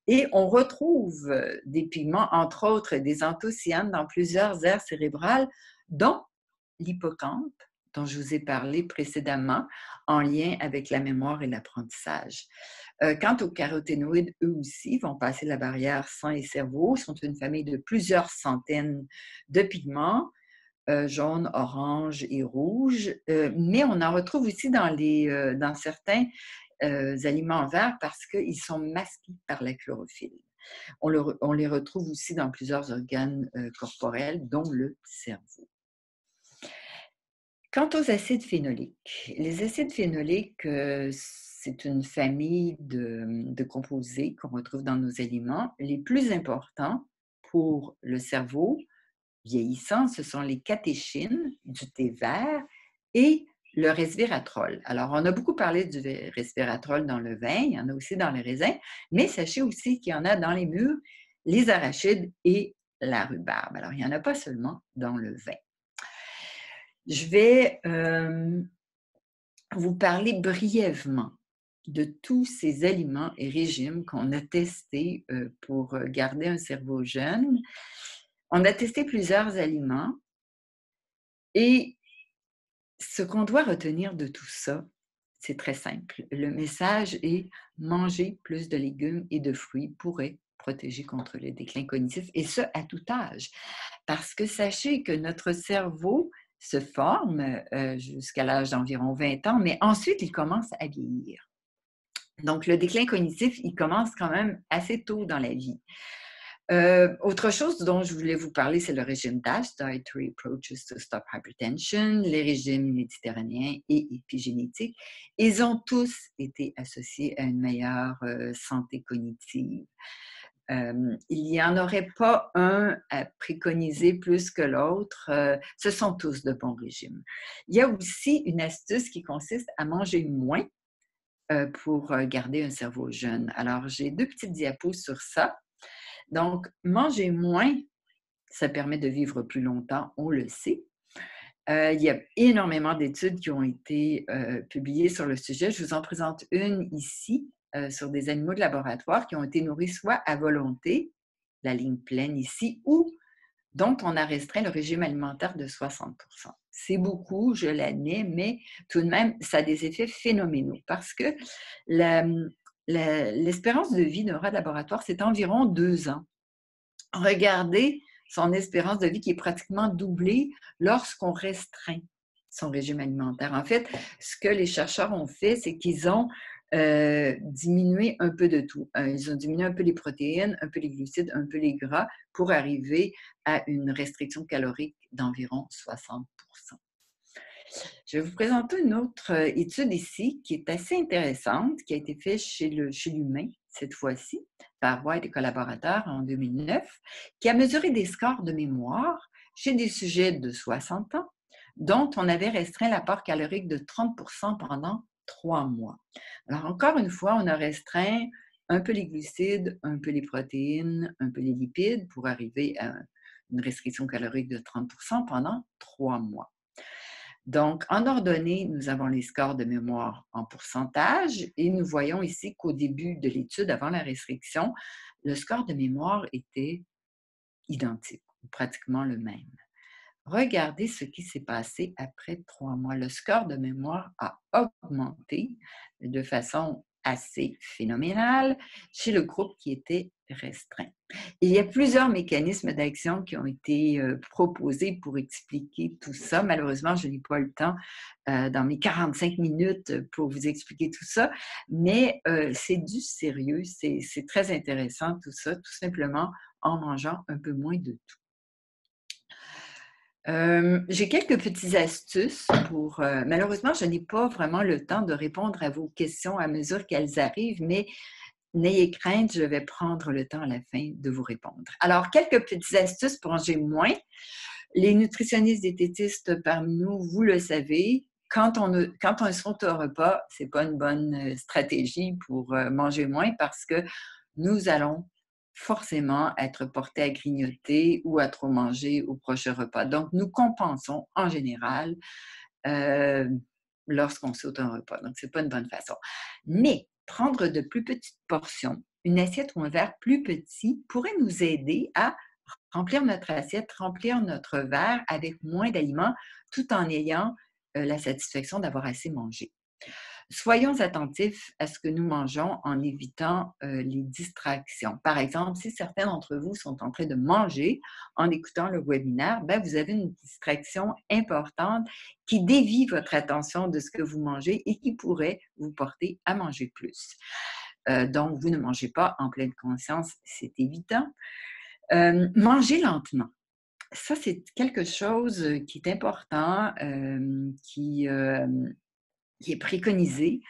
Et on retrouve des pigments, entre autres des anthocyanes, dans plusieurs aires cérébrales, dont l'hippocampe, dont je vous ai parlé précédemment, en lien avec la mémoire et l'apprentissage. Quant aux caroténoïdes, eux aussi vont passer la barrière sang et cerveau. Ils sont une famille de plusieurs centaines de pigments, jaune, orange et rouge, mais on en retrouve aussi dans certains aliments verts parce qu'ils sont masqués par la chlorophylle. On les retrouve aussi dans plusieurs organes corporels, dont le cerveau. Quant aux acides phénoliques, les acides phénoliques, c'est une famille de composés qu'on retrouve dans nos aliments. Les plus importants pour le cerveau vieillissant, ce sont les catéchines du thé vert et le resveratrol. Alors, on a beaucoup parlé du resveratrol dans le vin, il y en a aussi dans les raisins, mais sachez aussi qu'il y en a dans les mûres, les arachides et la rhubarbe. Alors, il n'y en a pas seulement dans le vin. Je vais vous parler brièvement de tous ces aliments et régimes qu'on a testés pour garder un cerveau jeune. On a testé plusieurs aliments et ce qu'on doit retenir de tout ça, c'est très simple. Le message est manger plus de légumes et de fruits pourrait protéger contre le déclin cognitif, et ce, à tout âge. Parce que sachez que notre cerveau se forme jusqu'à l'âge d'environ 20 ans, mais ensuite, il commence à vieillir. Donc, le déclin cognitif, il commence quand même assez tôt dans la vie. Autre chose dont je voulais vous parler, c'est le régime DASH, Dietary Approaches to Stop Hypertension, les régimes méditerranéens et épigénétiques. Ils ont tous été associés à une meilleure santé cognitive. Il n'y en aurait pas un à préconiser plus que l'autre. Ce sont tous de bons régimes. Il y a aussi une astuce qui consiste à manger moins pour garder un cerveau jeune. Alors, j'ai 2 petites diapos sur ça. Donc, manger moins, ça permet de vivre plus longtemps, on le sait. Il y a énormément d'études qui ont été publiées sur le sujet. Je vous en présente une ici sur des animaux de laboratoire qui ont été nourris soit à volonté, la ligne pleine ici, ou dont on a restreint le régime alimentaire de 60 %. C'est beaucoup, je l'admets, mais tout de même, ça a des effets phénoménaux parce que l'espérance de vie d'un rat de laboratoire, c'est environ 2 ans. Regardez son espérance de vie qui est pratiquement doublée lorsqu'on restreint son régime alimentaire. En fait, ce que les chercheurs ont fait, c'est qu'ils ont diminué un peu de tout. Ils ont diminué un peu les protéines, un peu les glucides, un peu les gras pour arriver à une restriction calorique d'environ 60 %. Je vais vous présenter une autre étude ici qui est assez intéressante, qui a été faite chez l'humain, cette fois-ci, par White et collaborateurs en 2009, qui a mesuré des scores de mémoire chez des sujets de 60 ans, dont on avait restreint l'apport calorique de 30 % pendant 3 mois. Alors, encore une fois, on a restreint un peu les glucides, un peu les protéines, un peu les lipides pour arriver à une restriction calorique de 30 % pendant 3 mois. Donc, en ordonnée, nous avons les scores de mémoire en pourcentage et nous voyons ici qu'au début de l'étude, avant la restriction, le score de mémoire était identique, ou pratiquement le même. Regardez ce qui s'est passé après 3 mois. Le score de mémoire a augmenté de façon assez phénoménale chez le groupe qui était restreint. Il y a plusieurs mécanismes d'action qui ont été proposés pour expliquer tout ça. Malheureusement, je n'ai pas le temps dans mes 45 minutes pour vous expliquer tout ça, mais c'est du sérieux, c'est très intéressant tout ça, tout simplement en mangeant un peu moins de tout. J'ai quelques petites astuces pour... malheureusement, je n'ai pas vraiment le temps de répondre à vos questions à mesure qu'elles arrivent, mais n'ayez crainte, je vais prendre le temps à la fin de vous répondre. Alors, quelques petites astuces pour manger moins. Les nutritionnistes diététistes parmi nous, vous le savez, quand on saute au repas, ce n'est pas une bonne stratégie pour manger moins parce que nous allons forcément être portés à grignoter ou à trop manger au prochain repas. Donc, nous compensons en général lorsqu'on saute un repas. Donc, ce n'est pas une bonne façon. Mais prendre de plus petites portions, une assiette ou un verre plus petit pourrait nous aider à remplir notre assiette, remplir notre verre avec moins d'aliments tout en ayant la satisfaction d'avoir assez mangé. Soyons attentifs à ce que nous mangeons en évitant les distractions. Par exemple, si certains d'entre vous sont en train de manger en écoutant le webinaire, vous avez une distraction importante qui dévie votre attention de ce que vous mangez et qui pourrait vous porter à manger plus. Donc, vous ne mangez pas en pleine conscience, c'est évident. Mangez lentement. Ça, c'est quelque chose qui est important, qui est préconisé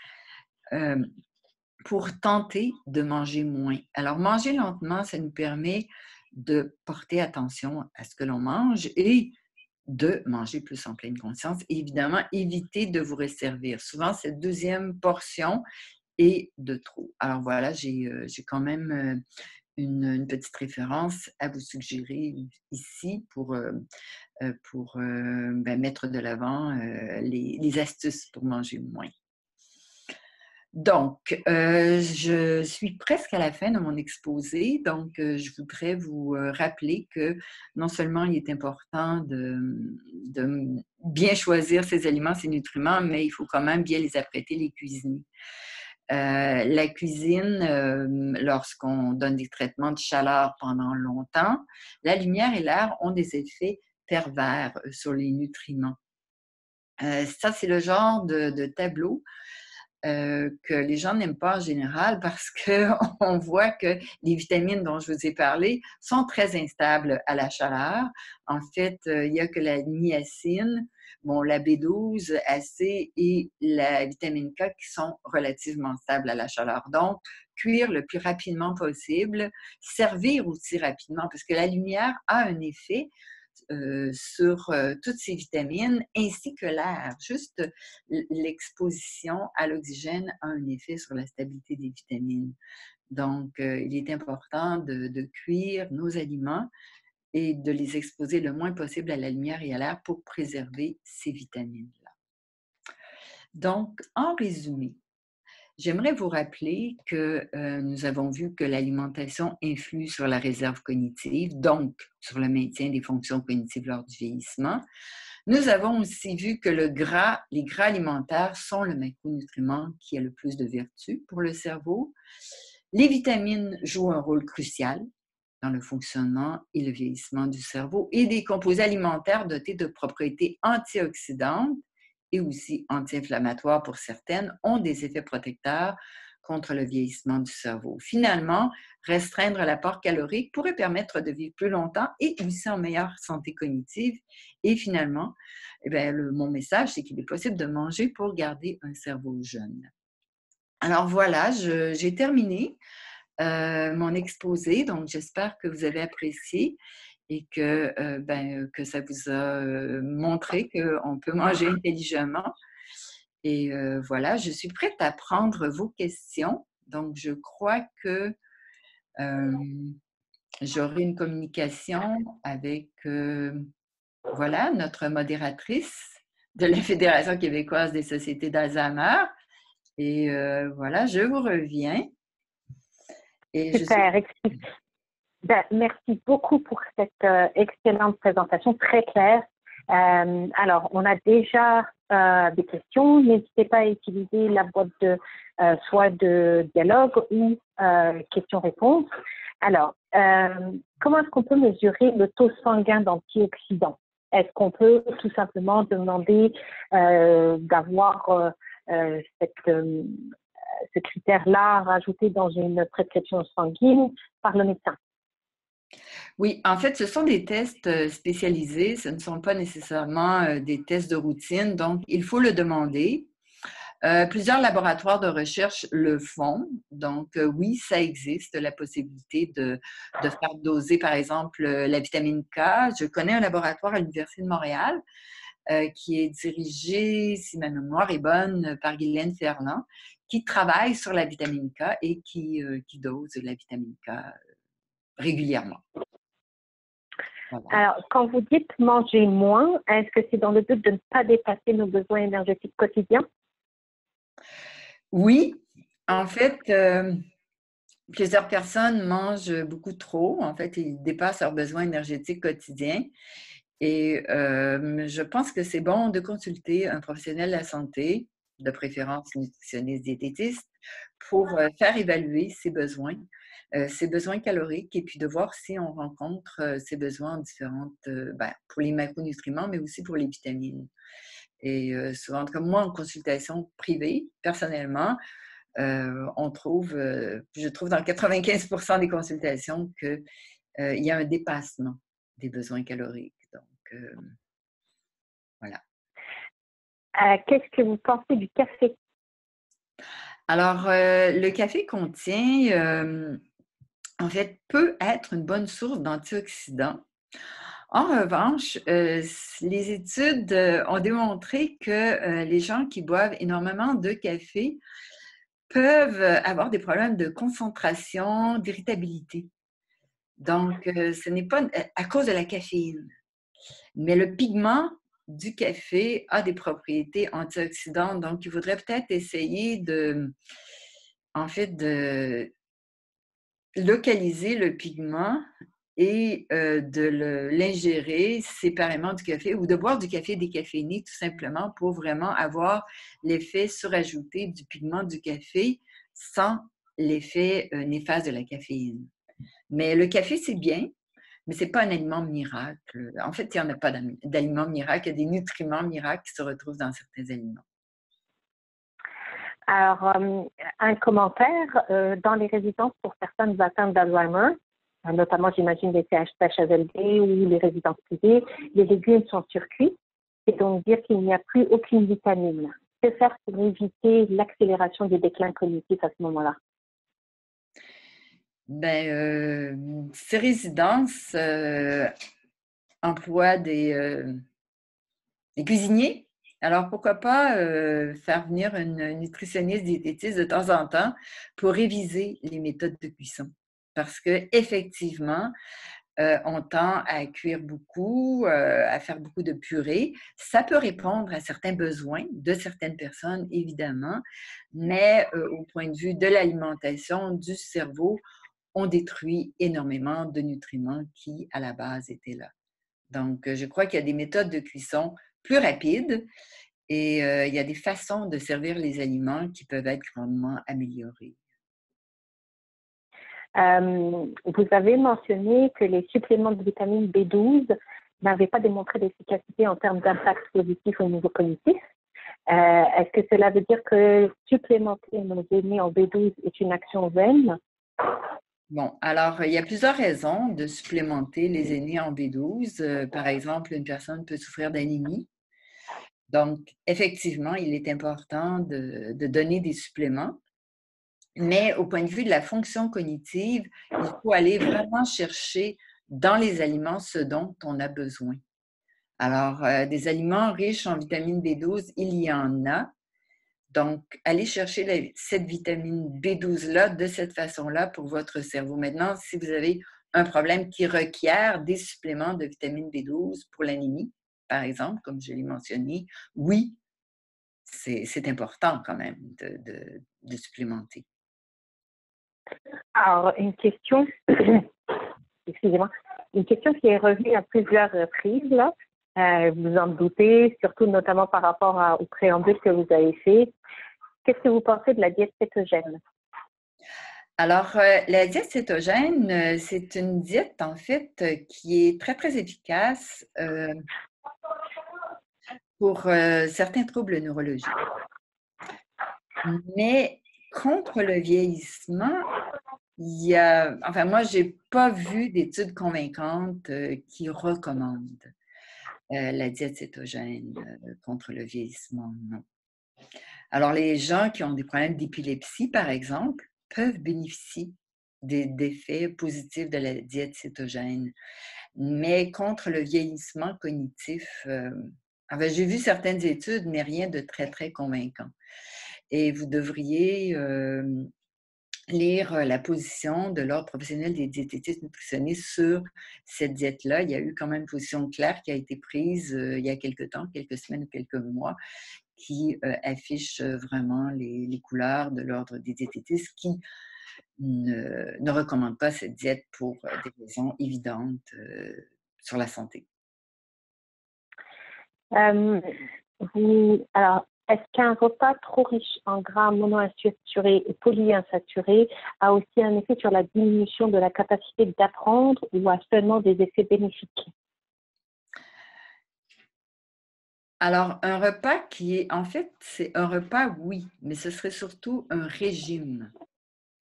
pour tenter de manger moins. Alors, manger lentement, ça nous permet de porter attention à ce que l'on mange et de manger plus en pleine conscience. Et évidemment, éviter de vous resservir. Souvent, cette deuxième portion est de trop. Alors voilà, j'ai quand même une petite référence à vous suggérer ici pour mettre de l'avant les astuces pour manger moins. Donc, je suis presque à la fin de mon exposé, donc je voudrais vous rappeler que non seulement il est important de bien choisir ses aliments, ses nutriments, mais il faut quand même bien les apprêter, les cuisiner. La cuisine, lorsqu'on donne des traitements de chaleur pendant longtemps, la lumière et l'air ont des effets pervers sur les nutriments. Ça, c'est le genre de tableau que les gens n'aiment pas en général parce qu'on voit que les vitamines dont je vous ai parlé sont très instables à la chaleur. En fait, il n'y a que la niacine, la B12, AC et la vitamine K qui sont relativement stables à la chaleur. Donc, cuire le plus rapidement possible, servir aussi rapidement parce que la lumière a un effet sur toutes ces vitamines ainsi que l'air. Juste l'exposition à l'oxygène a un effet sur la stabilité des vitamines. Donc, il est important de cuire nos aliments et de les exposer le moins possible à la lumière et à l'air pour préserver ces vitamines-là. Donc, en résumé, j'aimerais vous rappeler que nous avons vu que l'alimentation influe sur la réserve cognitive, donc sur le maintien des fonctions cognitives lors du vieillissement. Nous avons aussi vu que les gras alimentaires sont le macronutriment qui a le plus de vertus pour le cerveau. Les vitamines jouent un rôle crucial dans le fonctionnement et le vieillissement du cerveau et des composés alimentaires dotés de propriétés antioxydantes et aussi anti-inflammatoires pour certaines, ont des effets protecteurs contre le vieillissement du cerveau. Finalement, restreindre l'apport calorique pourrait permettre de vivre plus longtemps et aussi en meilleure santé cognitive. Et finalement, mon message, c'est qu'il est possible de manger pour garder un cerveau jeune. Alors voilà, j'ai terminé mon exposé, donc j'espère que vous avez apprécié et que ça vous a montré qu'on peut manger intelligemment. Et voilà, je suis prête à prendre vos questions. Donc, je crois que j'aurai une communication avec notre modératrice de la Fédération québécoise des sociétés d'Alzheimer. Et voilà, je vous reviens. Et Super. Merci beaucoup pour cette excellente présentation, très claire. Alors, on a déjà des questions. N'hésitez pas à utiliser la boîte soit de dialogue ou questions-réponses. Alors, comment est-ce qu'on peut mesurer le taux sanguin d'antioxydants? Est-ce qu'on peut tout simplement demander d'avoir ce critère-là rajouté dans une prescription sanguine par le médecin? Oui, en fait, ce sont des tests spécialisés, ce ne sont pas nécessairement des tests de routine, donc il faut le demander. Plusieurs laboratoires de recherche le font, donc oui, ça existe, la possibilité de faire doser, par exemple, la vitamine K. Je connais un laboratoire à l'Université de Montréal qui est dirigé, si ma mémoire est bonne, par Guylaine Ferland, qui travaille sur la vitamine K et qui dose la vitamine K régulièrement. Voilà. Alors, quand vous dites manger moins, est-ce que c'est dans le but de ne pas dépasser nos besoins énergétiques quotidiens? Oui, en fait, plusieurs personnes mangent beaucoup trop. En fait, ils dépassent leurs besoins énergétiques quotidiens. Et je pense que c'est bon de consulter un professionnel de la santé, de préférence nutritionniste diététiste, pour faire évaluer ses besoins caloriques et puis de voir si on rencontre ces besoins différentes, pour les macronutriments, mais aussi pour les vitamines. Et souvent, comme moi, en consultation privée, personnellement, je trouve dans 95% des consultations qu'il y a un dépassement des besoins caloriques. Donc, voilà. Qu'est-ce que vous pensez du café? Alors, le café contient en fait, peut être une bonne source d'antioxydants. En revanche, les études ont démontré que les gens qui boivent énormément de café peuvent avoir des problèmes de concentration, d'irritabilité. Donc, ce n'est pas à cause de la caféine. Mais le pigment du café a des propriétés antioxydantes. Donc, il faudrait peut-être essayer en fait, de localiser le pigment et de l'ingérer séparément du café ou de boire du café décaféiné tout simplement pour vraiment avoir l'effet surajouté du pigment du café sans l'effet néfaste de la caféine. Mais le café, c'est bien, mais ce n'est pas un aliment miracle. En fait, il n'y en a pas d'aliment miracle, il y a des nutriments miracles qui se retrouvent dans certains aliments. Alors, un commentaire, dans les résidences pour personnes atteintes d'Alzheimer, notamment j'imagine les CHSLD ou les résidences privées, les légumes sont surcuits, c'est donc dire qu'il n'y a plus aucune vitamine. Que faire pour éviter l'accélération des déclins cognitifs à ce moment-là? Ces résidences emploient des cuisiniers. Alors, pourquoi pas faire venir une nutritionniste diététiste de temps en temps pour réviser les méthodes de cuisson. Parce qu'effectivement, on tend à cuire beaucoup, à faire beaucoup de purée. Ça peut répondre à certains besoins de certaines personnes, évidemment, mais au point de vue de l'alimentation, du cerveau, on détruit énormément de nutriments qui, à la base, étaient là. Donc, je crois qu'il y a des méthodes de cuisson plus rapides et il y a des façons de servir les aliments qui peuvent être grandement améliorées. Vous avez mentionné que les suppléments de vitamine B12 n'avaient pas démontré d'efficacité en termes d'impact positif au niveau cognitif. Est-ce que cela veut dire que supplémenter nos aînés en B12 est une action vaine? Bon, alors, il y a plusieurs raisons de supplémenter les aînés en B12. Par exemple, une personne peut souffrir d'anémie. Donc, effectivement, il est important de donner des suppléments. Mais au point de vue de la fonction cognitive, il faut aller vraiment chercher dans les aliments ce dont on a besoin. Alors, des aliments riches en vitamine B12, il y en a. Donc, allez chercher cette vitamine B12-là de cette façon-là pour votre cerveau. Maintenant, si vous avez un problème qui requiert des suppléments de vitamine B12 pour l'anémie, par exemple, comme je l'ai mentionné, oui, c'est important quand même de supplémenter. Alors, une question, excusez-moi, une question qui est revenue à plusieurs reprises, là. Vous en doutez, surtout notamment par rapport au préambule que vous avez fait. Qu'est-ce que vous pensez de la diète cétogène? Alors, la diète cétogène, c'est une diète, en fait, qui est très, très efficace pour certains troubles neurologiques. Mais contre le vieillissement, moi, je n'ai pas vu d'études convaincantes qui recommandent la diète cétogène contre le vieillissement, non. Alors, les gens qui ont des problèmes d'épilepsie, par exemple, peuvent bénéficier d'effets positifs de la diète cétogène. Mais contre le vieillissement cognitif, j'ai vu certaines études, mais rien de très, très convaincant. Et vous devriez lire la position de l'Ordre professionnel des diététistes nutritionnistes sur cette diète-là. Il y a eu quand même une position claire qui a été prise il y a quelque temps, quelques semaines ou quelques mois, qui affiche vraiment les couleurs de l'Ordre des diététistes qui ne recommande pas cette diète pour des raisons évidentes sur la santé. Alors, est-ce qu'un repas trop riche en gras monoinsaturés et polyinsaturés a aussi un effet sur la diminution de la capacité d'apprendre ou a seulement des effets bénéfiques? Alors, un repas c'est un repas, oui, mais ce serait surtout un régime,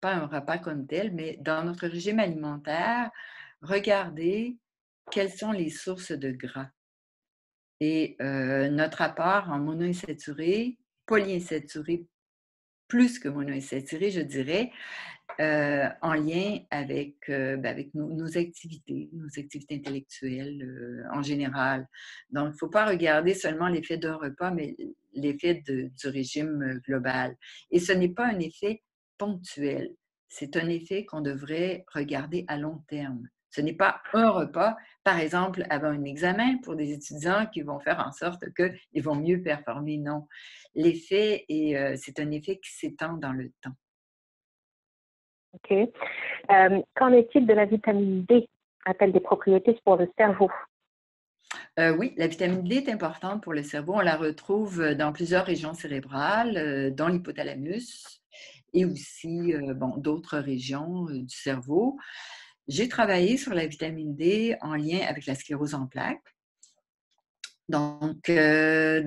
pas un repas comme tel, mais dans notre régime alimentaire, regardez quelles sont les sources de gras. Et notre apport en monoinsaturé, polyinsaturé, plus que monoinsaturé, je dirais, en lien avec, avec nos activités intellectuelles en général. Donc, il ne faut pas regarder seulement l'effet d'un repas, mais l'effet du régime global. Et ce n'est pas un effet ponctuel, c'est un effet qu'on devrait regarder à long terme. Ce n'est pas un repas, par exemple, avant un examen pour des étudiants qui vont faire en sorte qu'ils vont mieux performer. Non. L'effet, c'est un effet qui s'étend dans le temps. OK. Qu'en est-il de la vitamine D? A-t-elle des propriétés pour le cerveau? Oui, la vitamine D est importante pour le cerveau. On la retrouve dans plusieurs régions cérébrales, dans l'hypothalamus et aussi d'autres régions du cerveau. J'ai travaillé sur la vitamine D en lien avec la sclérose en plaques. Donc, c'est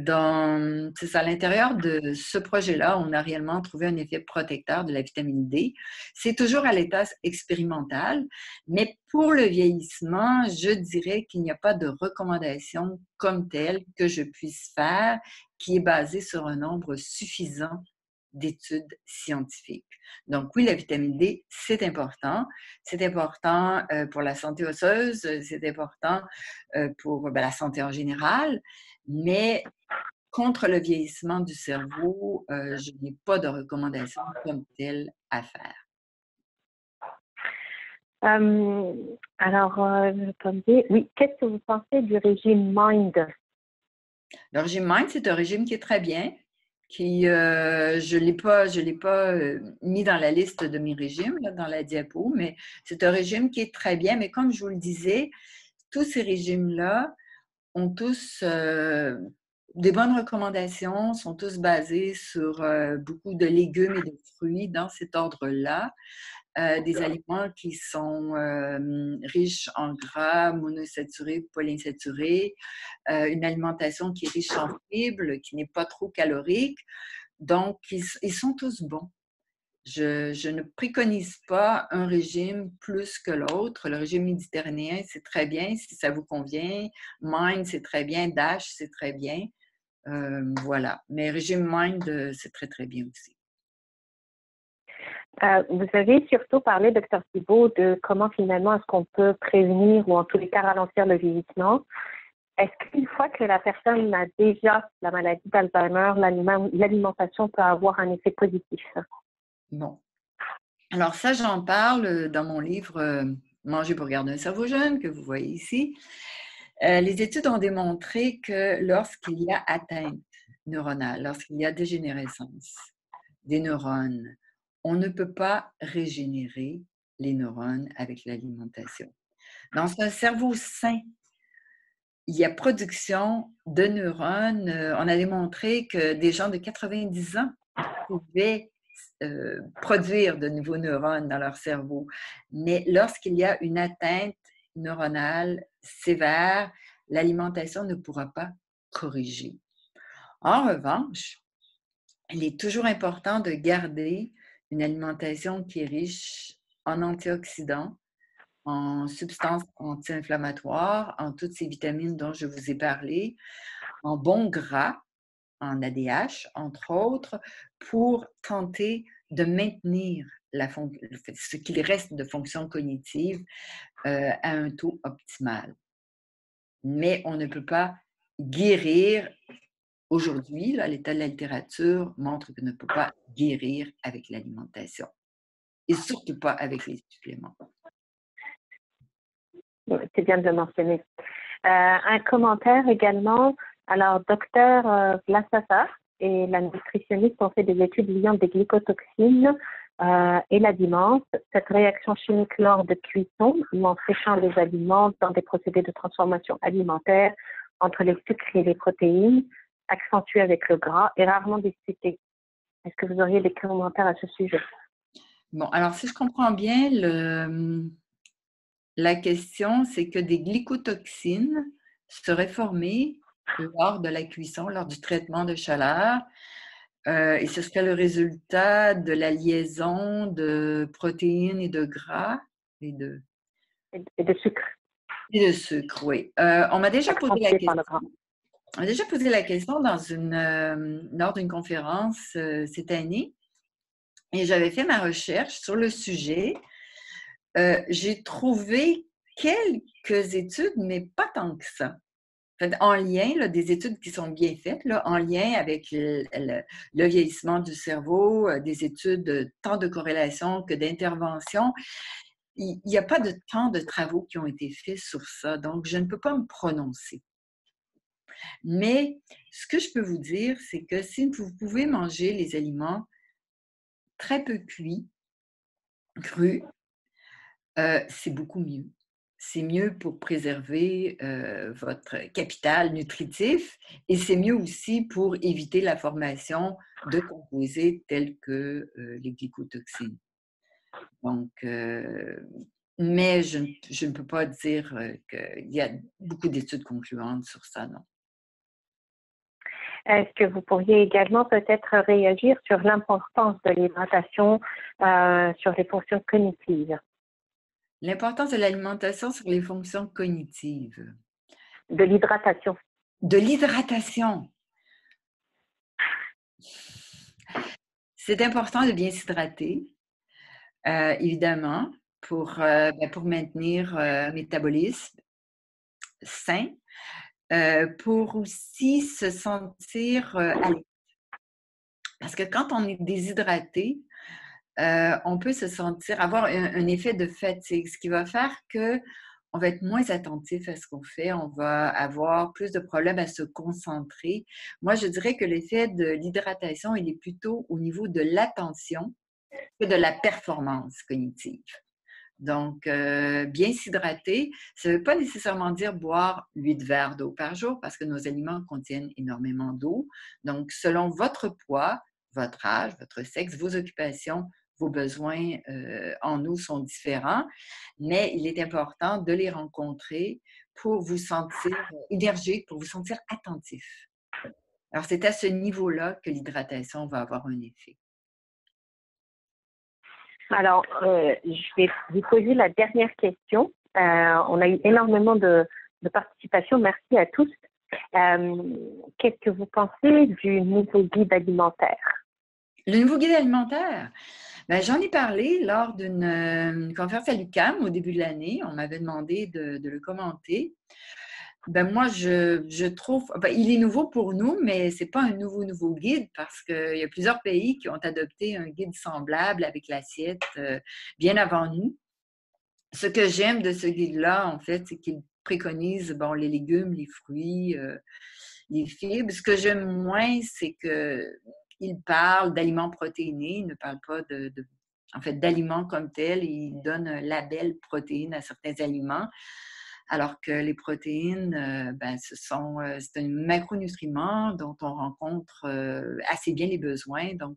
ça, à l'intérieur de ce projet-là, on a réellement trouvé un effet protecteur de la vitamine D. C'est toujours à l'état expérimental, mais pour le vieillissement, je dirais qu'il n'y a pas de recommandation comme telle que je puisse faire qui est basée sur un nombre suffisant d'études scientifiques. Donc oui, la vitamine D, c'est important. C'est important pour la santé osseuse, c'est important pour la santé en général, mais contre le vieillissement du cerveau, je n'ai pas de recommandation comme telle à faire. Oui, qu'est-ce que vous pensez du régime MIND? Le régime MIND, c'est un régime qui est très bien, qui, je l'ai pas mis dans la liste de mes régimes, là, dans la diapo, mais c'est un régime qui est très bien. Mais comme je vous le disais, tous ces régimes-là ont tous des bonnes recommandations, sont tous basés sur beaucoup de légumes et de fruits dans cet ordre-là. Des aliments qui sont riches en gras, monoinsaturés, polyinsaturés, une alimentation qui est riche en fibres, qui n'est pas trop calorique. Donc, ils sont tous bons. Je ne préconise pas un régime plus que l'autre. Le régime méditerranéen, c'est très bien si ça vous convient. Mind, c'est très bien. DASH, c'est très bien. Voilà. Mais régime Mind, c'est très, très bien aussi. Vous avez surtout parlé, Dr. Thibault, de comment finalement est-ce qu'on peut prévenir ou en tous les cas ralentir le vieillissement. Est-ce qu'une fois que la personne a déjà la maladie d'Alzheimer, l'alimentation peut avoir un effet positif? Bon. Alors ça, j'en parle dans mon livre Manger pour garder un cerveau jeune, que vous voyez ici. Les études ont démontré que lorsqu'il y a atteinte neuronale, lorsqu'il y a dégénérescence des neurones, on ne peut pas régénérer les neurones avec l'alimentation. Dans un cerveau sain, il y a production de neurones. On a démontré que des gens de 90 ans pouvaient produire de nouveaux neurones dans leur cerveau. Mais lorsqu'il y a une atteinte neuronale sévère, l'alimentation ne pourra pas corriger. En revanche, il est toujours important de garder une alimentation qui est riche en antioxydants, en substances anti-inflammatoires, en toutes ces vitamines dont je vous ai parlé, en bons gras, en ADH, entre autres, pour tenter de maintenir ce qu'il reste de fonction cognitive à un taux optimal. Mais on ne peut pas guérir. Aujourd'hui, l'état de la littérature montre qu'on ne peut pas guérir avec l'alimentation et surtout pas avec les suppléments. C'est bien de le mentionner. Un commentaire également. Alors, docteur Vlasasa et la nutritionniste ont fait des études liant des glycotoxines et la dimance. Cette réaction chimique lors de cuisson ou en séchant les aliments dans des procédés de transformation alimentaire entre les sucres et les protéines, accentuée avec le gras, est rarement discutée. Est-ce que vous auriez des commentaires à ce sujet? Bon, alors si je comprends bien, la question, c'est que des glycotoxines seraient formées lors de la cuisson, lors du traitement de chaleur, et ce serait le résultat de la liaison de protéines et de gras et de sucre. Et de sucre, oui. On m'a déjà posé la question. On m'a déjà posé la question lors d'une conférence cette année. et j'avais fait ma recherche sur le sujet. J'ai trouvé quelques études, mais pas tant que ça. En lien, là, des études qui sont bien faites, là, en lien avec le vieillissement du cerveau, des études tant de corrélation que d'intervention. Il n'y a pas de tant de travaux qui ont été faits sur ça, donc je ne peux pas me prononcer. Mais ce que je peux vous dire, c'est que si vous pouvez manger les aliments très peu cuits, crus, c'est beaucoup mieux. C'est mieux pour préserver votre capital nutritif et c'est mieux aussi pour éviter la formation de composés tels que les glycotoxines. Donc, mais je ne peux pas dire qu'il y a beaucoup d'études concluantes sur ça, non. Est-ce que vous pourriez également peut-être réagir sur l'importance de l'hydratation sur les fonctions cognitives? L'importance de l'alimentation sur les fonctions cognitives. De l'hydratation. De l'hydratation. C'est important de bien s'hydrater, évidemment, pour maintenir un métabolisme sain, pour aussi se sentir alerte. Parce que quand on est déshydraté, on peut avoir un effet de fatigue, ce qui va faire qu'on va être moins attentif à ce qu'on fait, on va avoir plus de problèmes à se concentrer. Moi, je dirais que l'effet de l'hydratation, il est plutôt au niveau de l'attention que de la performance cognitive. Donc, bien s'hydrater, ça ne veut pas nécessairement dire boire 8 verres d'eau par jour parce que nos aliments contiennent énormément d'eau. Donc, selon votre poids, votre âge, votre sexe, vos occupations, vos besoins en eau sont différents, mais il est important de les rencontrer pour vous sentir énergique, pour vous sentir attentif. Alors, c'est à ce niveau-là que l'hydratation va avoir un effet. Alors, je vais vous poser la dernière question. On a eu énormément de participation. Merci à tous. Qu'est-ce que vous pensez du nouveau guide alimentaire? Le nouveau guide alimentaire? Ben, j'en ai parlé lors d'une conférence à l'UQAM au début de l'année. On m'avait demandé de le commenter. Ben moi, je trouve, il est nouveau pour nous, mais ce n'est pas un nouveau guide parce qu'il y a plusieurs pays qui ont adopté un guide semblable avec l'assiette bien avant nous. Ce que j'aime de ce guide-là, en fait, c'est qu'il préconise les légumes, les fruits, les fibres. Ce que j'aime moins, c'est qu'il parle d'aliments protéinés, il ne parle pas d'aliments comme tels. Il donne un label protéines à certains aliments. Alors que les protéines, c'est un macronutriment dont on rencontre assez bien les besoins. Donc,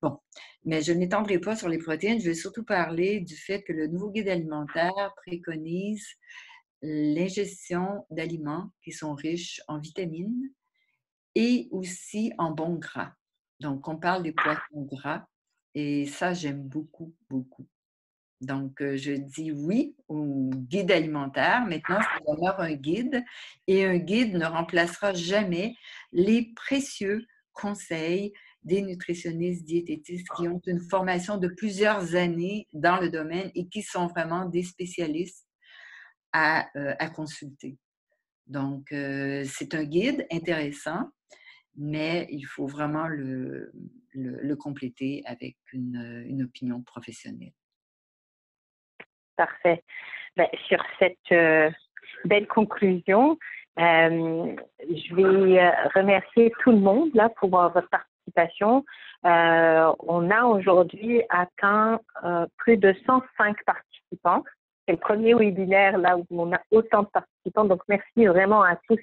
bon, mais je ne m'étendrai pas sur les protéines. Je vais surtout parler du fait que le nouveau guide alimentaire préconise l'ingestion d'aliments qui sont riches en vitamines et aussi en bons gras. Donc, on parle des poissons gras et ça, j'aime beaucoup, beaucoup. Donc, je dis oui au guide alimentaire. Maintenant, ça demeure un guide et un guide ne remplacera jamais les précieux conseils des nutritionnistes diététistes qui ont une formation de plusieurs années dans le domaine et qui sont vraiment des spécialistes à consulter. Donc, c'est un guide intéressant, mais il faut vraiment le compléter avec une opinion professionnelle. Parfait. Sur cette belle conclusion, je vais remercier tout le monde là pour votre participation. On a aujourd'hui atteint plus de 105 participants. C'est le premier webinaire là où on a autant de participants. Donc, merci vraiment à tous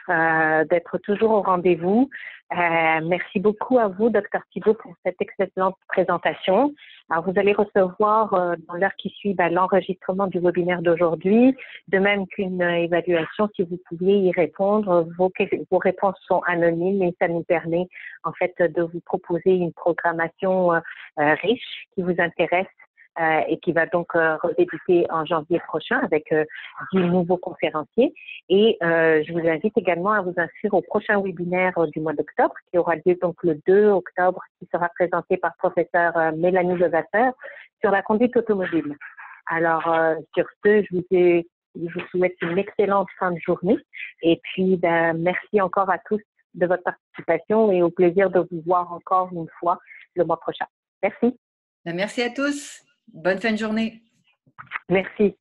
d'être toujours au rendez-vous. Merci beaucoup à vous, Dr Thibault, pour cette excellente présentation. Alors, vous allez recevoir dans l'heure qui suit l'enregistrement du webinaire d'aujourd'hui, de même qu'une évaluation si vous pouviez y répondre. Vos réponses sont anonymes et ça nous permet en fait de vous proposer une programmation riche qui vous intéresse et qui va donc redébuter en janvier prochain avec 10 nouveaux conférenciers. Et je vous invite également à vous inscrire au prochain webinaire du mois d'octobre qui aura lieu donc le 2 octobre, qui sera présenté par professeur Mélanie Levasseur sur la conduite automobile. Alors, sur ce, je vous souhaite une excellente fin de journée. Et puis, merci encore à tous de votre participation et au plaisir de vous voir encore une fois le mois prochain. Merci. Merci à tous. Bonne fin de journée. Merci.